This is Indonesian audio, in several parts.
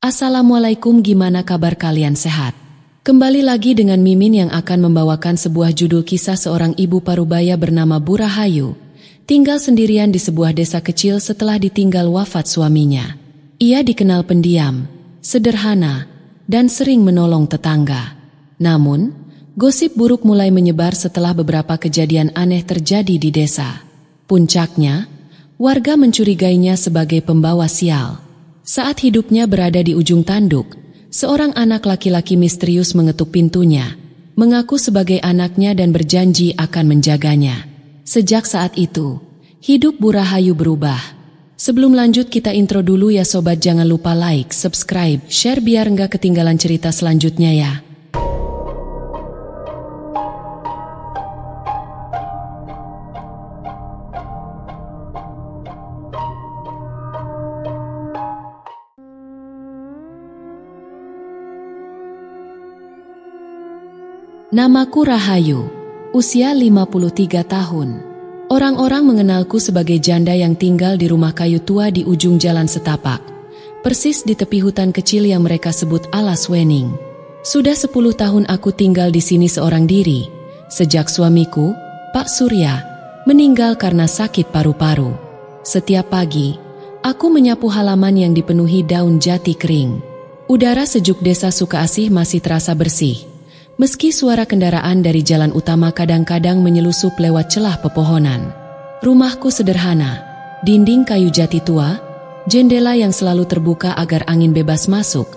Assalamualaikum, gimana kabar kalian, sehat? Kembali lagi dengan Mimin yang akan membawakan sebuah judul kisah seorang ibu parubaya bernama Bu Rahayu. Tinggal sendirian di sebuah desa kecil setelah ditinggal wafat suaminya. Ia dikenal pendiam, sederhana, dan sering menolong tetangga. Namun, gosip buruk mulai menyebar setelah beberapa kejadian aneh terjadi di desa. Puncaknya, warga mencurigainya sebagai pembawa sial. Saat hidupnya berada di ujung tanduk, seorang anak laki-laki misterius mengetuk pintunya, mengaku sebagai anaknya dan berjanji akan menjaganya. Sejak saat itu, hidup Bu Rahayu berubah. Sebelum lanjut, kita intro dulu ya sobat, jangan lupa like, subscribe, share biar nggak ketinggalan cerita selanjutnya ya. Namaku Rahayu, usia 53 tahun. Orang-orang mengenalku sebagai janda yang tinggal di rumah kayu tua di ujung jalan setapak, persis di tepi hutan kecil yang mereka sebut Alas Wening. Sudah 10 tahun aku tinggal di sini seorang diri, sejak suamiku, Pak Surya, meninggal karena sakit paru-paru. Setiap pagi, aku menyapu halaman yang dipenuhi daun jati kering. Udara sejuk desa Sukaasih masih terasa bersih, meski suara kendaraan dari jalan utama kadang-kadang menyelusup lewat celah pepohonan. Rumahku sederhana, dinding kayu jati tua, jendela yang selalu terbuka agar angin bebas masuk,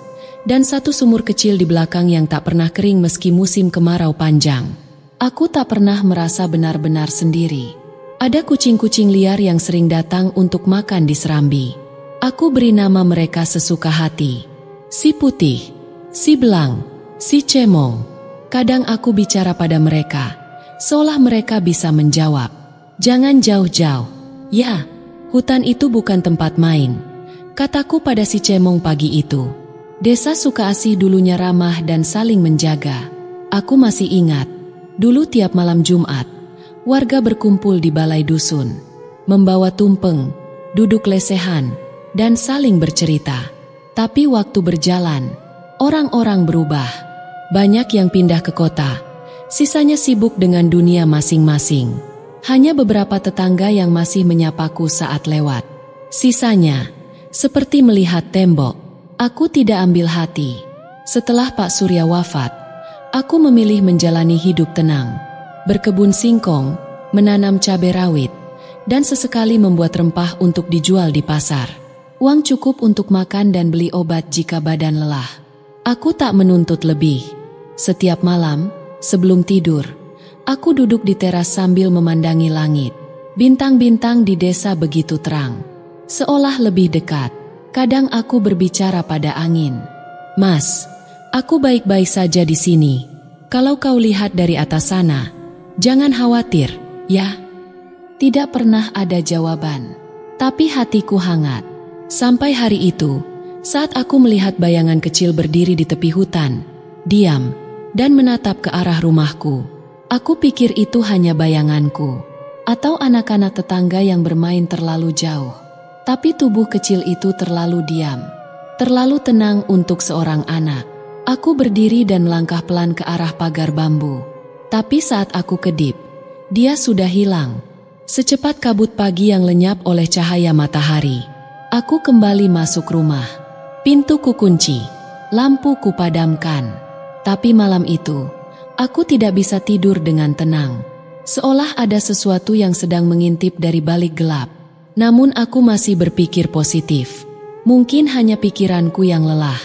dan satu sumur kecil di belakang yang tak pernah kering meski musim kemarau panjang. Aku tak pernah merasa benar-benar sendiri. Ada kucing-kucing liar yang sering datang untuk makan di serambi. Aku beri nama mereka sesuka hati. Si Putih, si Belang, si Cemong. Kadang aku bicara pada mereka, seolah mereka bisa menjawab. Jangan jauh-jauh. Ya, hutan itu bukan tempat main, kataku pada si Cemong pagi itu. Desa Sukaasih dulunya ramah dan saling menjaga. Aku masih ingat, dulu tiap malam Jumat, warga berkumpul di balai dusun, membawa tumpeng, duduk lesehan, dan saling bercerita. Tapi waktu berjalan, orang-orang berubah. Banyak yang pindah ke kota, sisanya sibuk dengan dunia masing-masing. Hanya beberapa tetangga yang masih menyapaku saat lewat. Sisanya, seperti melihat tembok, aku tidak ambil hati. Setelah Pak Surya wafat, aku memilih menjalani hidup tenang. Berkebun singkong, menanam cabai rawit, dan sesekali membuat rempah untuk dijual di pasar. Uang cukup untuk makan dan beli obat jika badan lelah. Aku tak menuntut lebih. Setiap malam, sebelum tidur, aku duduk di teras sambil memandangi langit. Bintang-bintang di desa begitu terang, seolah lebih dekat. Kadang aku berbicara pada angin. Mas, aku baik-baik saja di sini. Kalau kau lihat dari atas sana, jangan khawatir, ya. Tidak pernah ada jawaban, tapi hatiku hangat. Sampai hari itu, saat aku melihat bayangan kecil berdiri di tepi hutan, diam, dan menatap ke arah rumahku. Aku pikir itu hanya bayanganku, atau anak-anak tetangga yang bermain terlalu jauh. Tapi tubuh kecil itu terlalu diam, terlalu tenang untuk seorang anak. Aku berdiri dan melangkah pelan ke arah pagar bambu. Tapi saat aku kedip, dia sudah hilang, secepat kabut pagi yang lenyap oleh cahaya matahari. Aku kembali masuk rumah. Pintu kukunci, lampu kupadamkan. Tapi malam itu, aku tidak bisa tidur dengan tenang. Seolah ada sesuatu yang sedang mengintip dari balik gelap. Namun aku masih berpikir positif. Mungkin hanya pikiranku yang lelah.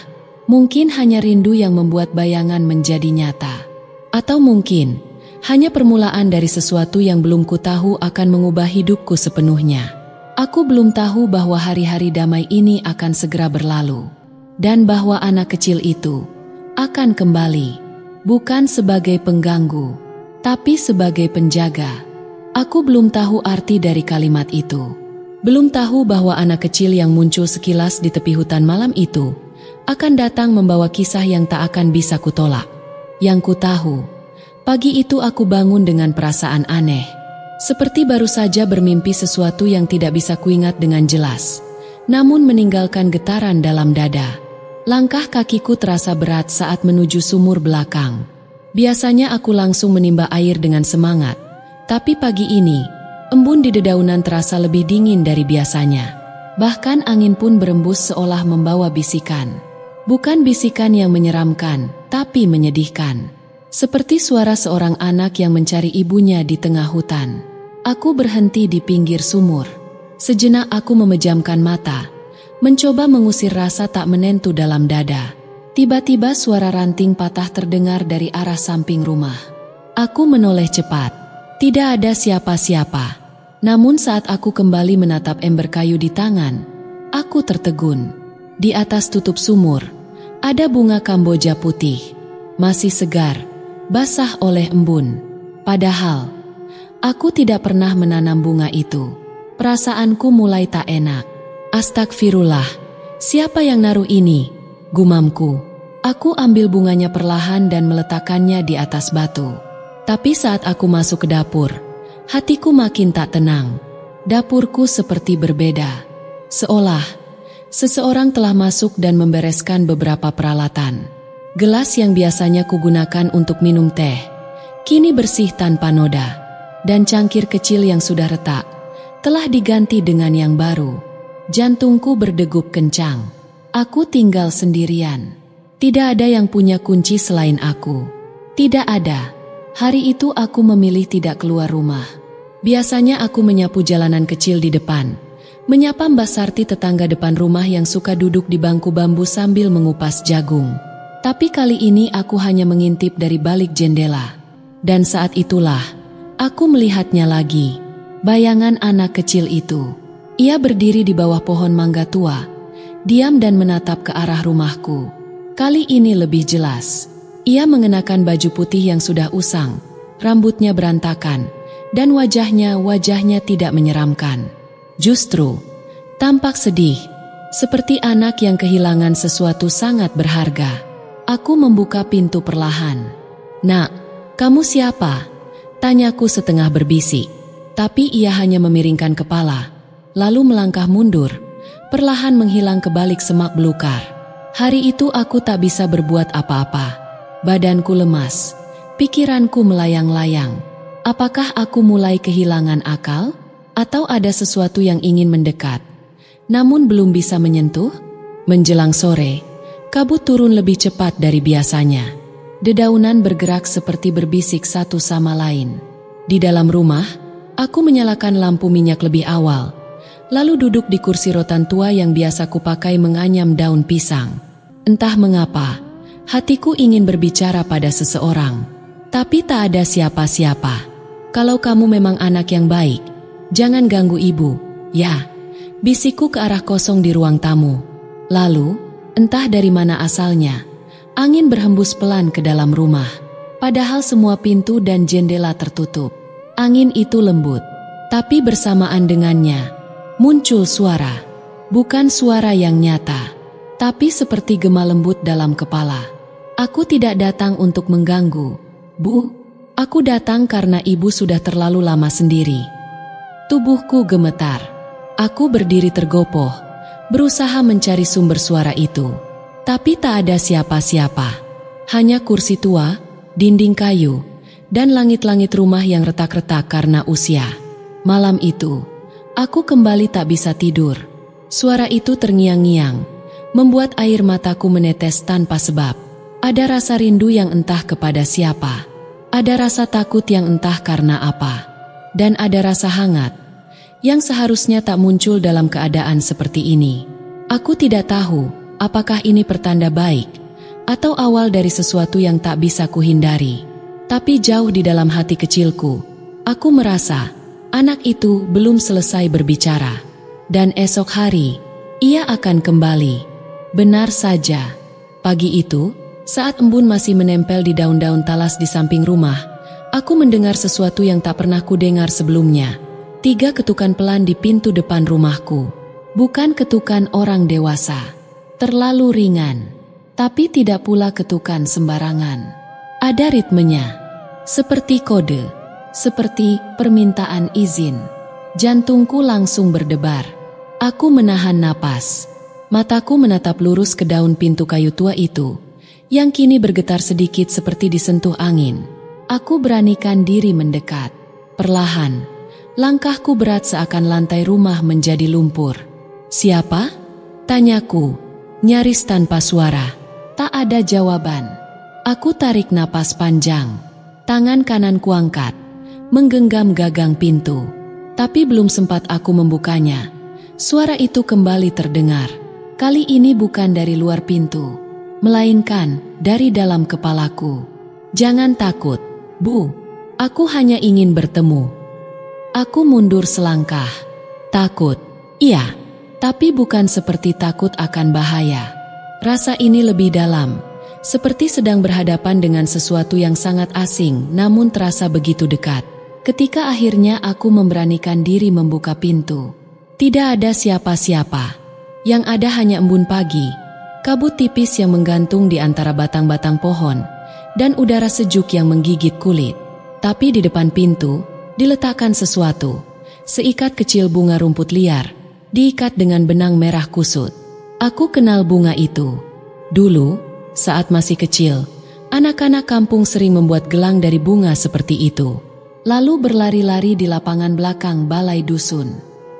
Mungkin hanya rindu yang membuat bayangan menjadi nyata. Atau mungkin hanya permulaan dari sesuatu yang belum ku tahu akan mengubah hidupku sepenuhnya. Aku belum tahu bahwa hari-hari damai ini akan segera berlalu. Dan bahwa anak kecil itu akan kembali, bukan sebagai pengganggu, tapi sebagai penjaga. Aku belum tahu arti dari kalimat itu. Belum tahu bahwa anak kecil yang muncul sekilas di tepi hutan malam itu akan datang membawa kisah yang tak akan bisa kutolak. Yang ku tahu, pagi itu aku bangun dengan perasaan aneh, seperti baru saja bermimpi sesuatu yang tidak bisa kuingat dengan jelas, namun meninggalkan getaran dalam dada. Langkah kakiku terasa berat saat menuju sumur belakang. Biasanya aku langsung menimba air dengan semangat, tapi pagi ini, embun di dedaunan terasa lebih dingin dari biasanya. Bahkan angin pun berembus seolah membawa bisikan. Bukan bisikan yang menyeramkan, tapi menyedihkan. Seperti suara seorang anak yang mencari ibunya di tengah hutan. Aku berhenti di pinggir sumur. Sejenak aku memejamkan mata, mencoba mengusir rasa tak menentu dalam dada. Tiba-tiba suara ranting patah terdengar dari arah samping rumah. Aku menoleh cepat. Tidak ada siapa-siapa. Namun saat aku kembali menatap ember kayu di tangan, aku tertegun. Di atas tutup sumur, ada bunga kamboja putih. Masih segar, basah oleh embun. Padahal, aku tidak pernah menanam bunga itu. Perasaanku mulai tak enak. Astagfirullah, siapa yang naruh ini? Gumamku. Aku ambil bunganya perlahan dan meletakkannya di atas batu. Tapi saat aku masuk ke dapur, hatiku makin tak tenang. Dapurku seperti berbeda. Seolah seseorang telah masuk dan membereskan beberapa peralatan. Gelas yang biasanya kugunakan untuk minum teh, kini bersih tanpa noda. Dan cangkir kecil yang sudah retak, telah diganti dengan yang baru. Jantungku berdegup kencang. Aku tinggal sendirian. Tidak ada yang punya kunci selain aku. Tidak ada. Hari itu aku memilih tidak keluar rumah. Biasanya aku menyapu jalanan kecil di depan, menyapa Mbak Sarti tetangga depan rumah yang suka duduk di bangku bambu sambil mengupas jagung. Tapi kali ini aku hanya mengintip dari balik jendela. Dan saat itulah, aku melihatnya lagi. Bayangan anak kecil itu. Ia berdiri di bawah pohon mangga tua, diam dan menatap ke arah rumahku. Kali ini lebih jelas. Ia mengenakan baju putih yang sudah usang, rambutnya berantakan, dan wajahnya tidak menyeramkan. Justru, tampak sedih, seperti anak yang kehilangan sesuatu sangat berharga. Aku membuka pintu perlahan. "Nak, kamu siapa?" tanyaku setengah berbisik. Tapi ia hanya memiringkan kepala, lalu melangkah mundur, perlahan menghilang ke balik semak belukar. Hari itu aku tak bisa berbuat apa-apa. Badanku lemas, pikiranku melayang-layang. Apakah aku mulai kehilangan akal? Atau ada sesuatu yang ingin mendekat, namun belum bisa menyentuh? Menjelang sore, kabut turun lebih cepat dari biasanya. Dedaunan bergerak seperti berbisik satu sama lain. Di dalam rumah, aku menyalakan lampu minyak lebih awal, lalu duduk di kursi rotan tua yang biasa kupakai menganyam daun pisang. Entah mengapa, hatiku ingin berbicara pada seseorang, tapi tak ada siapa-siapa. "Kalau kamu memang anak yang baik, jangan ganggu ibu, ya," bisikku ke arah kosong di ruang tamu. Lalu, entah dari mana asalnya, angin berhembus pelan ke dalam rumah. Padahal semua pintu dan jendela tertutup. Angin itu lembut, tapi bersamaan dengannya muncul suara. Bukan suara yang nyata, tapi seperti gema lembut dalam kepala. "Aku tidak datang untuk mengganggu, Bu. Aku datang karena ibu sudah terlalu lama sendiri." Tubuhku gemetar. Aku berdiri tergopoh, berusaha mencari sumber suara itu. Tapi tak ada siapa-siapa. Hanya kursi tua, dinding kayu, dan langit-langit rumah yang retak-retak karena usia. Malam itu, aku kembali tak bisa tidur. Suara itu terngiang-ngiang, membuat air mataku menetes tanpa sebab. Ada rasa rindu yang entah kepada siapa. Ada rasa takut yang entah karena apa. Dan ada rasa hangat yang seharusnya tak muncul dalam keadaan seperti ini. Aku tidak tahu apakah ini pertanda baik atau awal dari sesuatu yang tak bisa kuhindari. Tapi jauh di dalam hati kecilku, aku merasa anak itu belum selesai berbicara. Dan esok hari, ia akan kembali. Benar saja. Pagi itu, saat embun masih menempel di daun-daun talas di samping rumah, aku mendengar sesuatu yang tak pernah kudengar sebelumnya. 3 ketukan pelan di pintu depan rumahku. Bukan ketukan orang dewasa. Terlalu ringan. Tapi tidak pula ketukan sembarangan. Ada ritmenya. Seperti kode. Seperti permintaan izin. Jantungku langsung berdebar. Aku menahan napas. Mataku menatap lurus ke daun pintu kayu tua itu, yang kini bergetar sedikit seperti disentuh angin. Aku beranikan diri mendekat. Perlahan, langkahku berat seakan lantai rumah menjadi lumpur. "Siapa?" tanyaku, nyaris tanpa suara. Tak ada jawaban. Aku tarik napas panjang. Tangan kanan kuangkat, menggenggam gagang pintu. Tapi belum sempat aku membukanya, suara itu kembali terdengar. Kali ini bukan dari luar pintu, melainkan dari dalam kepalaku. "Jangan takut, Bu. Aku hanya ingin bertemu." Aku mundur selangkah. Takut, iya, tapi bukan seperti takut akan bahaya. Rasa ini lebih dalam, seperti sedang berhadapan dengan sesuatu yang sangat asing namun terasa begitu dekat. Ketika akhirnya aku memberanikan diri membuka pintu, tidak ada siapa-siapa. Yang ada hanya embun pagi, kabut tipis yang menggantung di antara batang-batang pohon, dan udara sejuk yang menggigit kulit. Tapi di depan pintu, diletakkan sesuatu, seikat kecil bunga rumput liar, diikat dengan benang merah kusut. Aku kenal bunga itu. Dulu, saat masih kecil, anak-anak kampung sering membuat gelang dari bunga seperti itu, lalu berlari-lari di lapangan belakang balai dusun.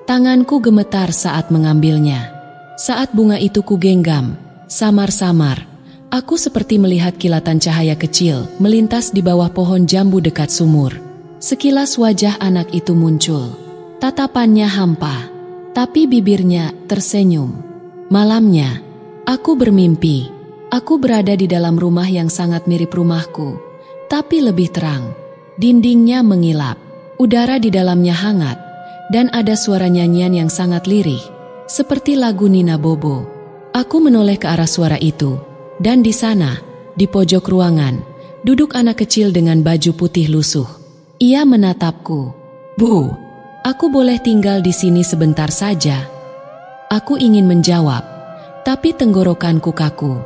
Tanganku gemetar saat mengambilnya. Saat bunga itu kugenggam, samar-samar, aku seperti melihat kilatan cahaya kecil melintas di bawah pohon jambu dekat sumur. Sekilas wajah anak itu muncul. Tatapannya hampa, tapi bibirnya tersenyum. Malamnya, aku bermimpi. Aku berada di dalam rumah yang sangat mirip rumahku, tapi lebih terang. Dindingnya mengilap, udara di dalamnya hangat, dan ada suara nyanyian yang sangat lirih, seperti lagu Nina Bobo. Aku menoleh ke arah suara itu, dan di sana, di pojok ruangan, duduk anak kecil dengan baju putih lusuh. Ia menatapku. "Bu, aku boleh tinggal di sini sebentar saja?" Aku ingin menjawab, tapi tenggorokanku kaku.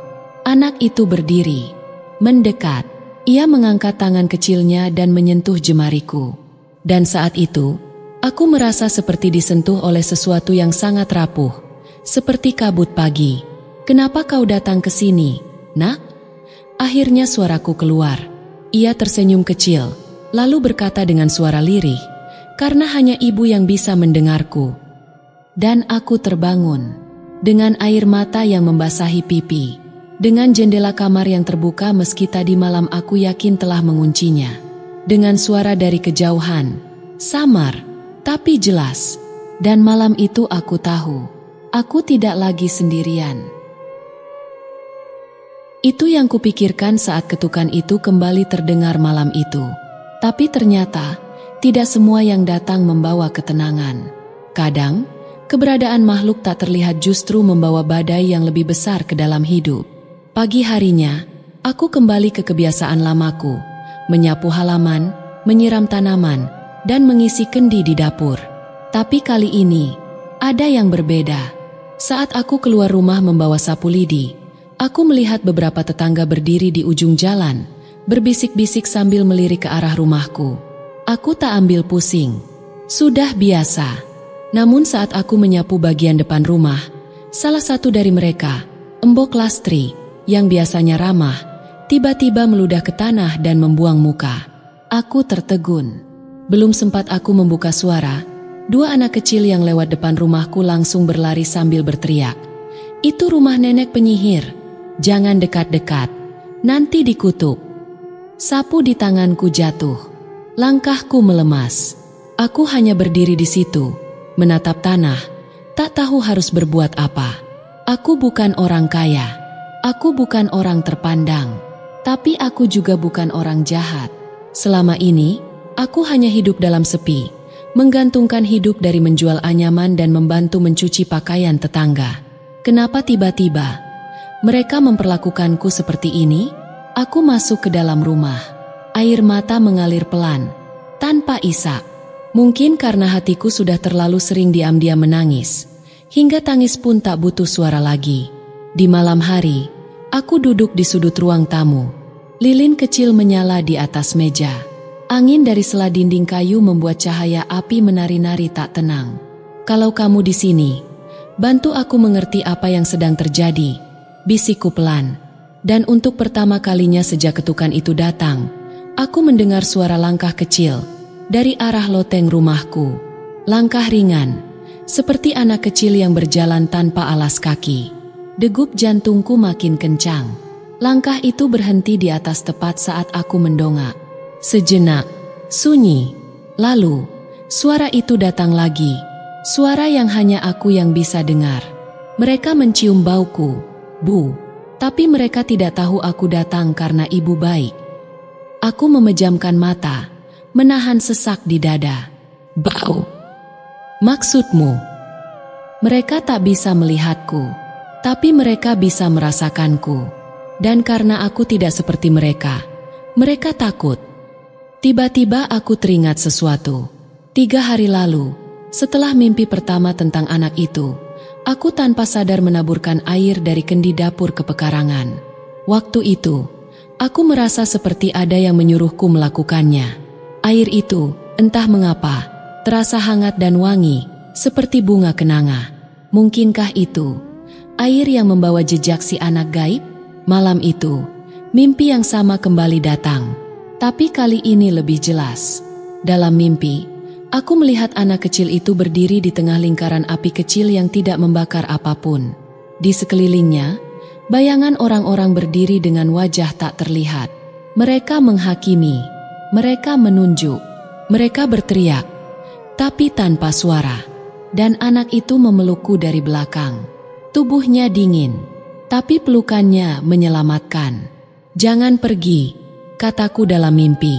Anak itu berdiri, mendekat. Ia mengangkat tangan kecilnya dan menyentuh jemariku. Dan saat itu, aku merasa seperti disentuh oleh sesuatu yang sangat rapuh, seperti kabut pagi. "Kenapa kau datang ke sini, Nak?" Akhirnya suaraku keluar. Ia tersenyum kecil, lalu berkata dengan suara lirih, "Karena hanya ibu yang bisa mendengarku." Dan aku terbangun, dengan air mata yang membasahi pipi, dengan jendela kamar yang terbuka meski tadi malam aku yakin telah menguncinya. Dengan suara dari kejauhan, samar, tapi jelas. Dan malam itu aku tahu, aku tidak lagi sendirian. Itu yang kupikirkan saat ketukan itu kembali terdengar malam itu. Tapi ternyata, tidak semua yang datang membawa ketenangan. Kadang, keberadaan makhluk tak terlihat justru membawa badai yang lebih besar ke dalam hidup. Pagi harinya, aku kembali ke kebiasaan lamaku, menyapu halaman, menyiram tanaman, dan mengisi kendi di dapur. Tapi kali ini, ada yang berbeda. Saat aku keluar rumah membawa sapu lidi, aku melihat beberapa tetangga berdiri di ujung jalan, berbisik-bisik sambil melirik ke arah rumahku. Aku tak ambil pusing. Sudah biasa. Namun saat aku menyapu bagian depan rumah, salah satu dari mereka, Embok Lastri, yang biasanya ramah, tiba-tiba meludah ke tanah dan membuang muka. Aku tertegun. Belum sempat aku membuka suara, dua anak kecil yang lewat depan rumahku langsung berlari sambil berteriak, "Itu rumah nenek penyihir. Jangan dekat-dekat, nanti dikutuk." Sapu di tanganku jatuh. Langkahku melemas. Aku hanya berdiri di situ, menatap tanah, tak tahu harus berbuat apa. Aku bukan orang kaya, aku bukan orang terpandang, tapi aku juga bukan orang jahat. Selama ini, aku hanya hidup dalam sepi, menggantungkan hidup dari menjual anyaman dan membantu mencuci pakaian tetangga. Kenapa tiba-tiba mereka memperlakukanku seperti ini? Aku masuk ke dalam rumah. Air mata mengalir pelan, tanpa isak. Mungkin karena hatiku sudah terlalu sering diam-diam menangis, hingga tangis pun tak butuh suara lagi. Di malam hari, aku duduk di sudut ruang tamu. Lilin kecil menyala di atas meja. Angin dari sela dinding kayu membuat cahaya api menari-nari tak tenang. "Kalau kamu di sini, bantu aku mengerti apa yang sedang terjadi, bisikku pelan. Dan untuk pertama kalinya sejak ketukan itu datang, aku mendengar suara langkah kecil dari arah loteng rumahku. Langkah ringan, seperti anak kecil yang berjalan tanpa alas kaki. Degup jantungku makin kencang. Langkah itu berhenti di atas tepat saat aku mendongak. Sejenak, sunyi. Lalu, suara itu datang lagi. Suara yang hanya aku yang bisa dengar. Mereka mencium bauku, Bu. Tapi mereka tidak tahu aku datang karena ibu baik. Aku memejamkan mata, menahan sesak di dada. Bau. Maksudmu? Mereka tak bisa melihatku, tapi mereka bisa merasakanku. Dan karena aku tidak seperti mereka, mereka takut. Tiba-tiba aku teringat sesuatu. 3 hari lalu, setelah mimpi pertama tentang anak itu, aku tanpa sadar menaburkan air dari kendi dapur ke pekarangan. Waktu itu, aku merasa seperti ada yang menyuruhku melakukannya. Air itu, entah mengapa, terasa hangat dan wangi, seperti bunga kenanga. Mungkinkah itu air yang membawa jejak si anak gaib? Malam itu, mimpi yang sama kembali datang, tapi kali ini lebih jelas. Dalam mimpi, aku melihat anak kecil itu berdiri di tengah lingkaran api kecil yang tidak membakar apapun. Di sekelilingnya, bayangan orang-orang berdiri dengan wajah tak terlihat. Mereka menghakimi, mereka menunjuk, mereka berteriak, tapi tanpa suara. Dan anak itu memelukku dari belakang. Tubuhnya dingin, tapi pelukannya menyelamatkan. Jangan pergi, kataku dalam mimpi.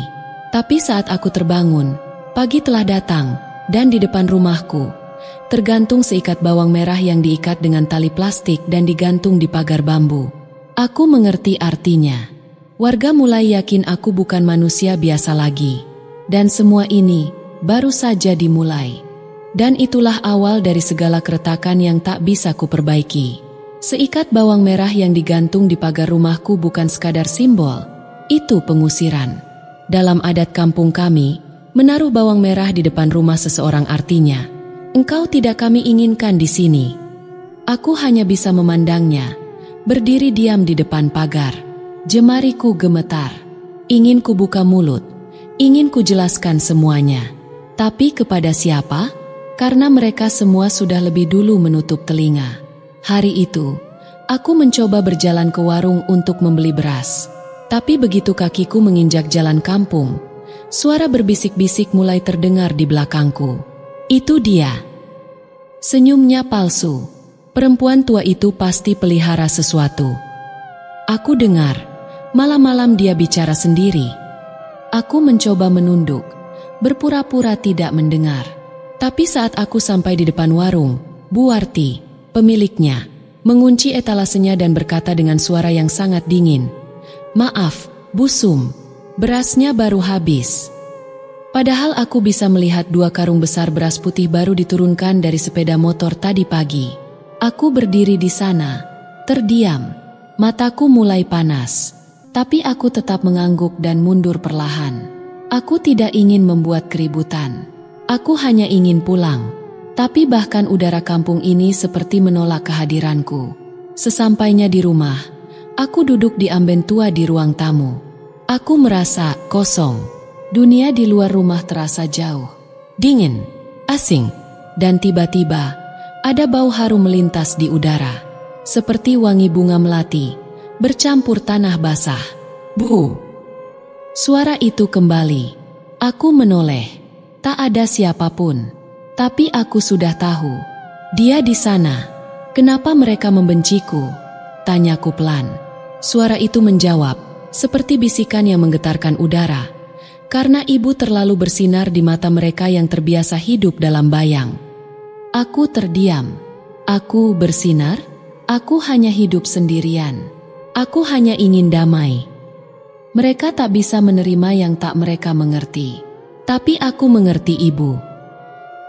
Tapi saat aku terbangun, pagi telah datang, dan di depan rumahku tergantung seikat bawang merah yang diikat dengan tali plastik dan digantung di pagar bambu. Aku mengerti artinya. Warga mulai yakin aku bukan manusia biasa lagi. Dan semua ini baru saja dimulai. Dan itulah awal dari segala keretakan yang tak bisa kuperbaiki. Seikat bawang merah yang digantung di pagar rumahku bukan sekadar simbol, itu pengusiran. Dalam adat kampung kami, menaruh bawang merah di depan rumah seseorang artinya, engkau tidak kami inginkan di sini. Aku hanya bisa memandangnya, berdiri diam di depan pagar. Jemariku gemetar, ingin ku buka mulut, ingin ku jelaskan semuanya. Tapi kepada siapa? Karena mereka semua sudah lebih dulu menutup telinga. Hari itu, aku mencoba berjalan ke warung untuk membeli beras. Tapi begitu kakiku menginjak jalan kampung, suara berbisik-bisik mulai terdengar di belakangku. Itu dia. Senyumnya palsu. Perempuan tua itu pasti pelihara sesuatu. Aku dengar, malam-malam dia bicara sendiri. Aku mencoba menunduk, berpura-pura tidak mendengar. Tapi saat aku sampai di depan warung, Bu Warti, pemiliknya, mengunci etalasenya dan berkata dengan suara yang sangat dingin, "Maaf, Bu Sum, berasnya baru habis." Padahal aku bisa melihat 2 karung besar beras putih baru diturunkan dari sepeda motor tadi pagi. Aku berdiri di sana, terdiam, mataku mulai panas. Tapi aku tetap mengangguk dan mundur perlahan. Aku tidak ingin membuat keributan. Aku hanya ingin pulang. Tapi bahkan udara kampung ini seperti menolak kehadiranku. Sesampainya di rumah, aku duduk di amben tua di ruang tamu. Aku merasa kosong. Dunia di luar rumah terasa jauh, dingin, asing, dan tiba-tiba ada bau harum melintas di udara. Seperti wangi bunga melati, bercampur tanah basah. Bu! Suara itu kembali. Aku menoleh. Tak ada siapapun. Tapi aku sudah tahu. Dia di sana. Kenapa mereka membenciku? Tanyaku pelan. Suara itu menjawab, seperti bisikan yang menggetarkan udara. Karena ibu terlalu bersinar di mata mereka yang terbiasa hidup dalam bayang. Aku terdiam. Aku bersinar? Aku hanya hidup sendirian. Aku hanya ingin damai. Mereka tak bisa menerima yang tak mereka mengerti. Tapi aku mengerti ibu.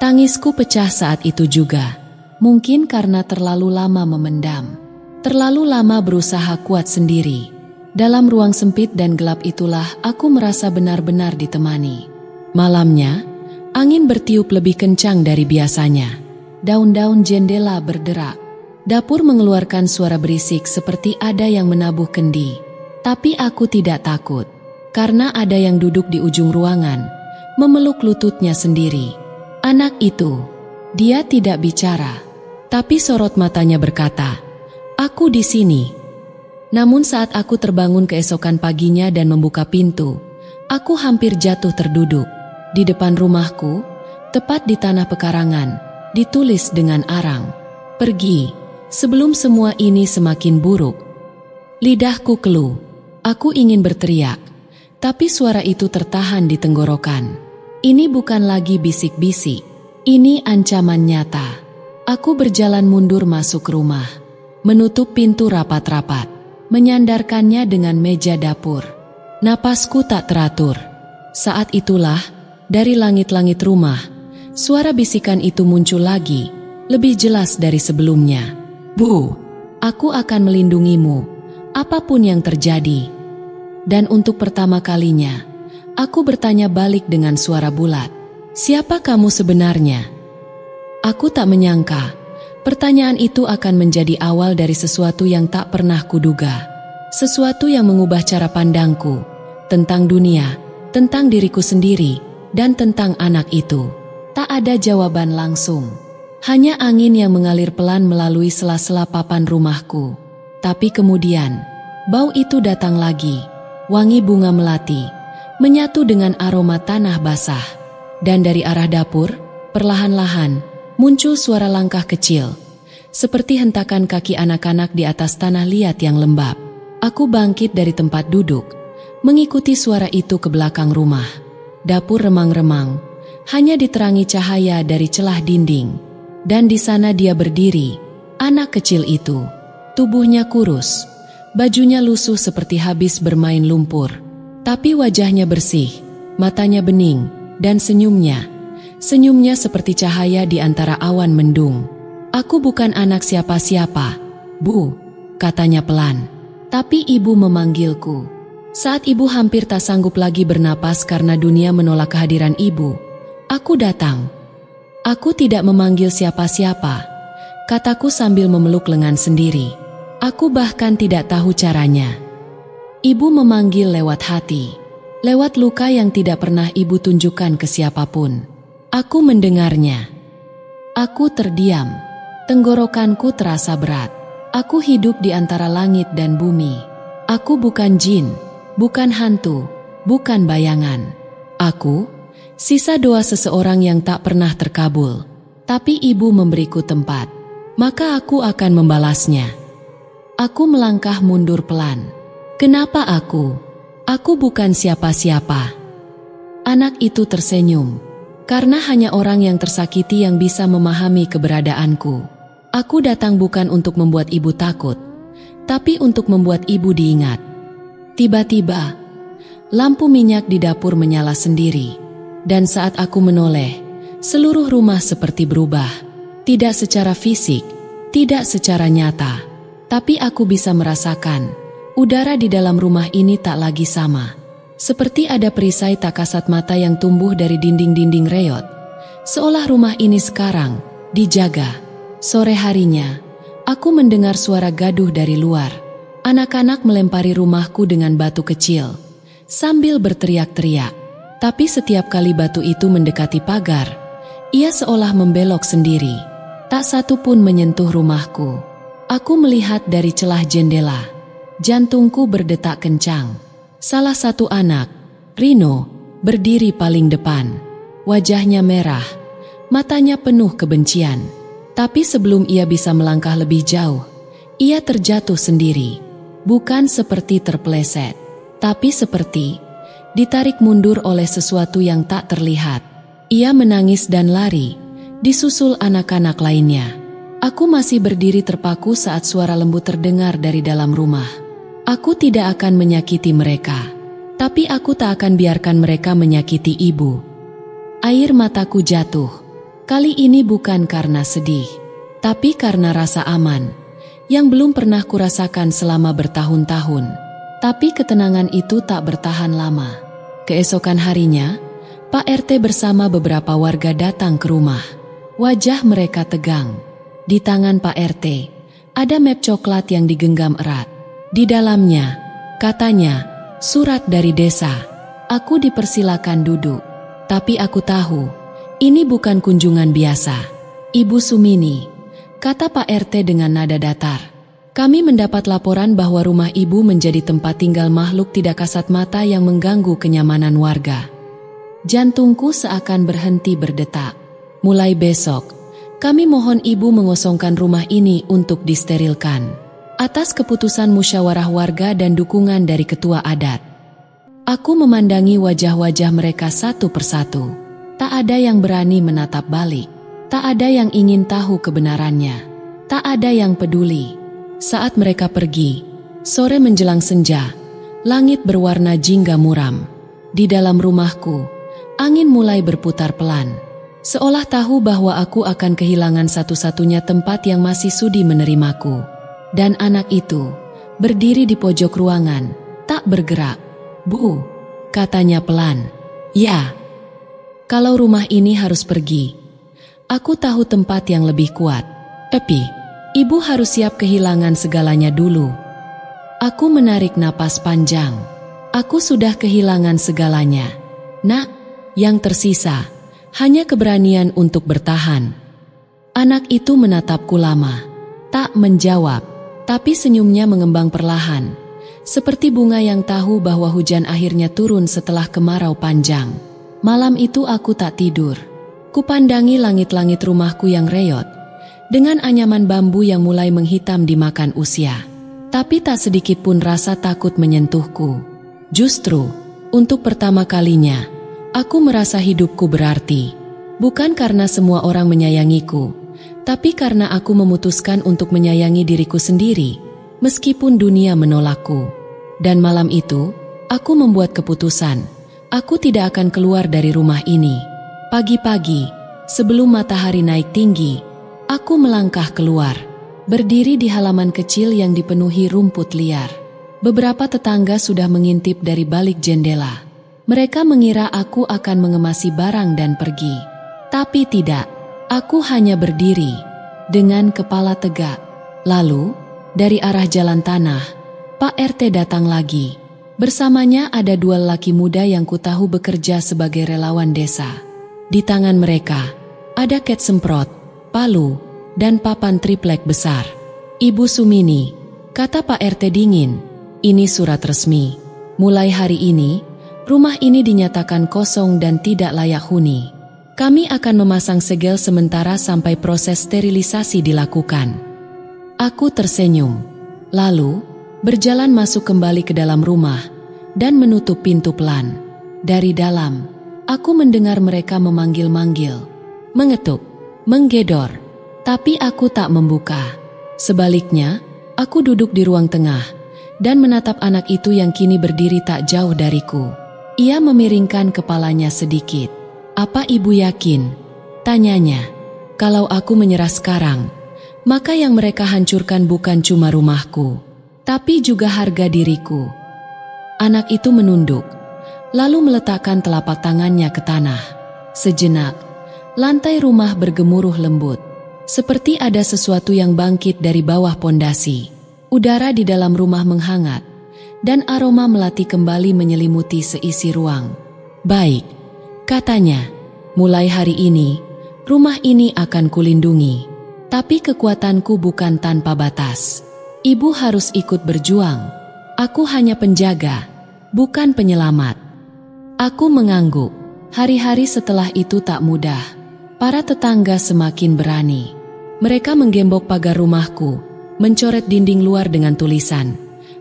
Tangisku pecah saat itu juga. Mungkin karena terlalu lama memendam. Terlalu lama berusaha kuat sendiri. Dalam ruang sempit dan gelap itulah aku merasa benar-benar ditemani. Malamnya, angin bertiup lebih kencang dari biasanya. daun-daun jendela berderak. Dapur mengeluarkan suara berisik seperti ada yang menabuh kendi. Tapi aku tidak takut, karena ada yang duduk di ujung ruangan, memeluk lututnya sendiri. Anak itu, dia tidak bicara, tapi sorot matanya berkata, "Aku di sini." Namun saat aku terbangun keesokan paginya dan membuka pintu, aku hampir jatuh terduduk. Di depan rumahku, tepat di tanah pekarangan, ditulis dengan arang, "Pergi, sebelum semua ini semakin buruk." Lidahku keluh. Aku ingin berteriak, tapi suara itu tertahan di tenggorokan. Ini bukan lagi bisik-bisik, ini ancaman nyata. Aku berjalan mundur masuk rumah, menutup pintu rapat-rapat, menyandarkannya dengan meja dapur. Napasku tak teratur. Saat itulah, dari langit-langit rumah, suara bisikan itu muncul lagi, lebih jelas dari sebelumnya. "Bu, aku akan melindungimu, apapun yang terjadi." Dan untuk pertama kalinya, aku bertanya balik dengan suara bulat, "Siapa kamu sebenarnya?" Aku tak menyangka, pertanyaan itu akan menjadi awal dari sesuatu yang tak pernah kuduga. Sesuatu yang mengubah cara pandangku tentang dunia, tentang diriku sendiri, dan tentang anak itu. Tak ada jawaban langsung. Hanya angin yang mengalir pelan melalui sela-sela papan rumahku. Tapi kemudian, bau itu datang lagi. Wangi bunga melati, menyatu dengan aroma tanah basah. Dan dari arah dapur, perlahan-lahan, muncul suara langkah kecil, seperti hentakan kaki anak-anak di atas tanah liat yang lembab. Aku bangkit dari tempat duduk, mengikuti suara itu ke belakang rumah. Dapur remang-remang, hanya diterangi cahaya dari celah dinding. Dan di sana dia berdiri, anak kecil itu. Tubuhnya kurus, bajunya lusuh seperti habis bermain lumpur. Tapi wajahnya bersih, matanya bening, dan senyumnya seperti cahaya di antara awan mendung. "Aku bukan anak siapa-siapa, Bu," katanya pelan. Tapi ibu memanggilku. Saat ibu hampir tak sanggup lagi bernapas karena dunia menolak kehadiran ibu, aku datang. "Aku tidak memanggil siapa-siapa," kataku sambil memeluk lengan sendiri. "Aku bahkan tidak tahu caranya." Ibu memanggil lewat hati, lewat luka yang tidak pernah ibu tunjukkan ke siapapun. Aku mendengarnya. Aku terdiam. Tenggorokanku terasa berat. Aku hidup di antara langit dan bumi. Aku bukan jin, bukan hantu, bukan bayangan. Aku, sisa doa seseorang yang tak pernah terkabul. Tapi ibu memberiku tempat, maka aku akan membalasnya. Aku melangkah mundur pelan. Kenapa aku? Aku bukan siapa-siapa. Anak itu tersenyum. Karena hanya orang yang tersakiti yang bisa memahami keberadaanku. Aku datang bukan untuk membuat ibu takut, tapi untuk membuat ibu diingat. Tiba-tiba, lampu minyak di dapur menyala sendiri. Dan saat aku menoleh, seluruh rumah seperti berubah. Tidak secara fisik, tidak secara nyata. Tapi aku bisa merasakan, udara di dalam rumah ini tak lagi sama. Seperti ada perisai tak kasat mata yang tumbuh dari dinding-dinding reot. Seolah rumah ini sekarang dijaga. Sore harinya, aku mendengar suara gaduh dari luar. Anak-anak melempari rumahku dengan batu kecil, sambil berteriak-teriak. Tapi setiap kali batu itu mendekati pagar, ia seolah membelok sendiri. Tak satu pun menyentuh rumahku. Aku melihat dari celah jendela. Jantungku berdetak kencang. Salah satu anak, Rino, berdiri paling depan. Wajahnya merah, matanya penuh kebencian. Tapi sebelum ia bisa melangkah lebih jauh, ia terjatuh sendiri. Bukan seperti terpeleset, tapi seperti ditarik mundur oleh sesuatu yang tak terlihat. Ia menangis dan lari, disusul anak-anak lainnya. Aku masih berdiri terpaku saat suara lembut terdengar dari dalam rumah. Aku tidak akan menyakiti mereka, tapi aku tak akan biarkan mereka menyakiti ibu. Air mataku jatuh. Kali ini bukan karena sedih, tapi karena rasa aman, yang belum pernah kurasakan selama bertahun-tahun. Tapi ketenangan itu tak bertahan lama. Keesokan harinya, Pak RT bersama beberapa warga datang ke rumah. Wajah mereka tegang. Di tangan Pak RT, ada map coklat yang digenggam erat. Di dalamnya, katanya, surat dari desa. Aku dipersilakan duduk. Tapi aku tahu, ini bukan kunjungan biasa. Ibu Sumini, kata Pak RT dengan nada datar. Kami mendapat laporan bahwa rumah ibu menjadi tempat tinggal makhluk tidak kasat mata yang mengganggu kenyamanan warga. Jantungku seakan berhenti berdetak. Mulai besok, kami mohon ibu mengosongkan rumah ini untuk disterilkan. Atas keputusan musyawarah warga dan dukungan dari ketua adat. Aku memandangi wajah-wajah mereka satu persatu. Tak ada yang berani menatap balik. Tak ada yang ingin tahu kebenarannya. Tak ada yang peduli. Saat mereka pergi, sore menjelang senja, langit berwarna jingga muram. Di dalam rumahku, angin mulai berputar pelan. Seolah tahu bahwa aku akan kehilangan satu-satunya tempat yang masih sudi menerimaku. Dan anak itu, berdiri di pojok ruangan, tak bergerak. Bu, katanya pelan. Ya, kalau rumah ini harus pergi, aku tahu tempat yang lebih kuat. Tapi, ibu harus siap kehilangan segalanya dulu. Aku menarik napas panjang. Aku sudah kehilangan segalanya. Nak, yang tersisa hanya keberanian untuk bertahan. Anak itu menatapku lama, tak menjawab, tapi senyumnya mengembang perlahan, seperti bunga yang tahu bahwa hujan akhirnya turun setelah kemarau panjang. Malam itu aku tak tidur. Kupandangi langit-langit rumahku yang reyot, dengan anyaman bambu yang mulai menghitam dimakan usia. Tapi tak sedikit pun rasa takut menyentuhku. Justru, untuk pertama kalinya, aku merasa hidupku berarti. Bukan karena semua orang menyayangiku, tapi karena aku memutuskan untuk menyayangi diriku sendiri, meskipun dunia menolakku. Dan malam itu, aku membuat keputusan, aku tidak akan keluar dari rumah ini. Pagi-pagi, sebelum matahari naik tinggi, aku melangkah keluar, berdiri di halaman kecil yang dipenuhi rumput liar. Beberapa tetangga sudah mengintip dari balik jendela. Mereka mengira aku akan mengemasi barang dan pergi. Tapi tidak, aku hanya berdiri, dengan kepala tegak. Lalu, dari arah jalan tanah, Pak RT datang lagi. Bersamanya ada dua lelaki muda yang kutahu bekerja sebagai relawan desa. Di tangan mereka, ada ket semprot, palu, dan papan triplek besar. Ibu Sumini, kata Pak RT dingin, ini surat resmi. Mulai hari ini, rumah ini dinyatakan kosong dan tidak layak huni. Kami akan memasang segel sementara sampai proses sterilisasi dilakukan. Aku tersenyum, lalu berjalan masuk kembali ke dalam rumah dan menutup pintu pelan. Dari dalam, aku mendengar mereka memanggil-manggil, mengetuk, menggedor, tapi aku tak membuka. Sebaliknya, aku duduk di ruang tengah dan menatap anak itu yang kini berdiri tak jauh dariku. Ia memiringkan kepalanya sedikit. Apa ibu yakin? Tanyanya. Kalau aku menyerah sekarang, maka yang mereka hancurkan bukan cuma rumahku, tapi juga harga diriku. Anak itu menunduk, lalu meletakkan telapak tangannya ke tanah. Sejenak, lantai rumah bergemuruh lembut, seperti ada sesuatu yang bangkit dari bawah pondasi. Udara di dalam rumah menghangat, dan aroma melati kembali menyelimuti seisi ruang. Baik, katanya, mulai hari ini, rumah ini akan kulindungi. Tapi kekuatanku bukan tanpa batas. Ibu harus ikut berjuang. Aku hanya penjaga, bukan penyelamat. Aku mengangguk. Hari-hari setelah itu tak mudah. Para tetangga semakin berani. Mereka menggembok pagar rumahku, mencoret dinding luar dengan tulisan,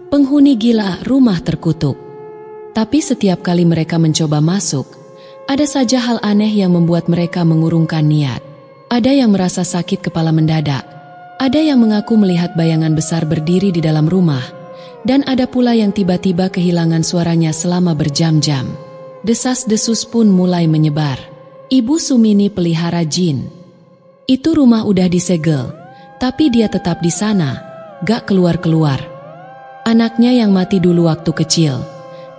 "Penghuni gila, rumah terkutuk." Tapi setiap kali mereka mencoba masuk, ada saja hal aneh yang membuat mereka mengurungkan niat. Ada yang merasa sakit kepala mendadak, ada yang mengaku melihat bayangan besar berdiri di dalam rumah, dan ada pula yang tiba-tiba kehilangan suaranya selama berjam-jam. Desas-desus pun mulai menyebar. Ibu Sumini pelihara jin. Itu rumah udah disegel, tapi dia tetap di sana, gak keluar-keluar. Anaknya yang mati dulu waktu kecil,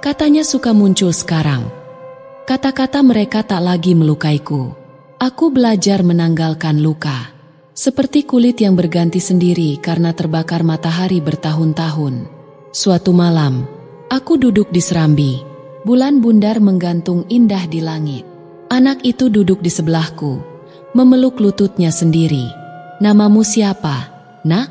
katanya suka muncul sekarang. Kata-kata mereka tak lagi melukaiku. Aku belajar menanggalkan luka. Seperti kulit yang berganti sendiri karena terbakar matahari bertahun-tahun. Suatu malam, aku duduk di serambi. Bulan bundar menggantung indah di langit. Anak itu duduk di sebelahku, memeluk lututnya sendiri. "Namamu siapa, Nak?"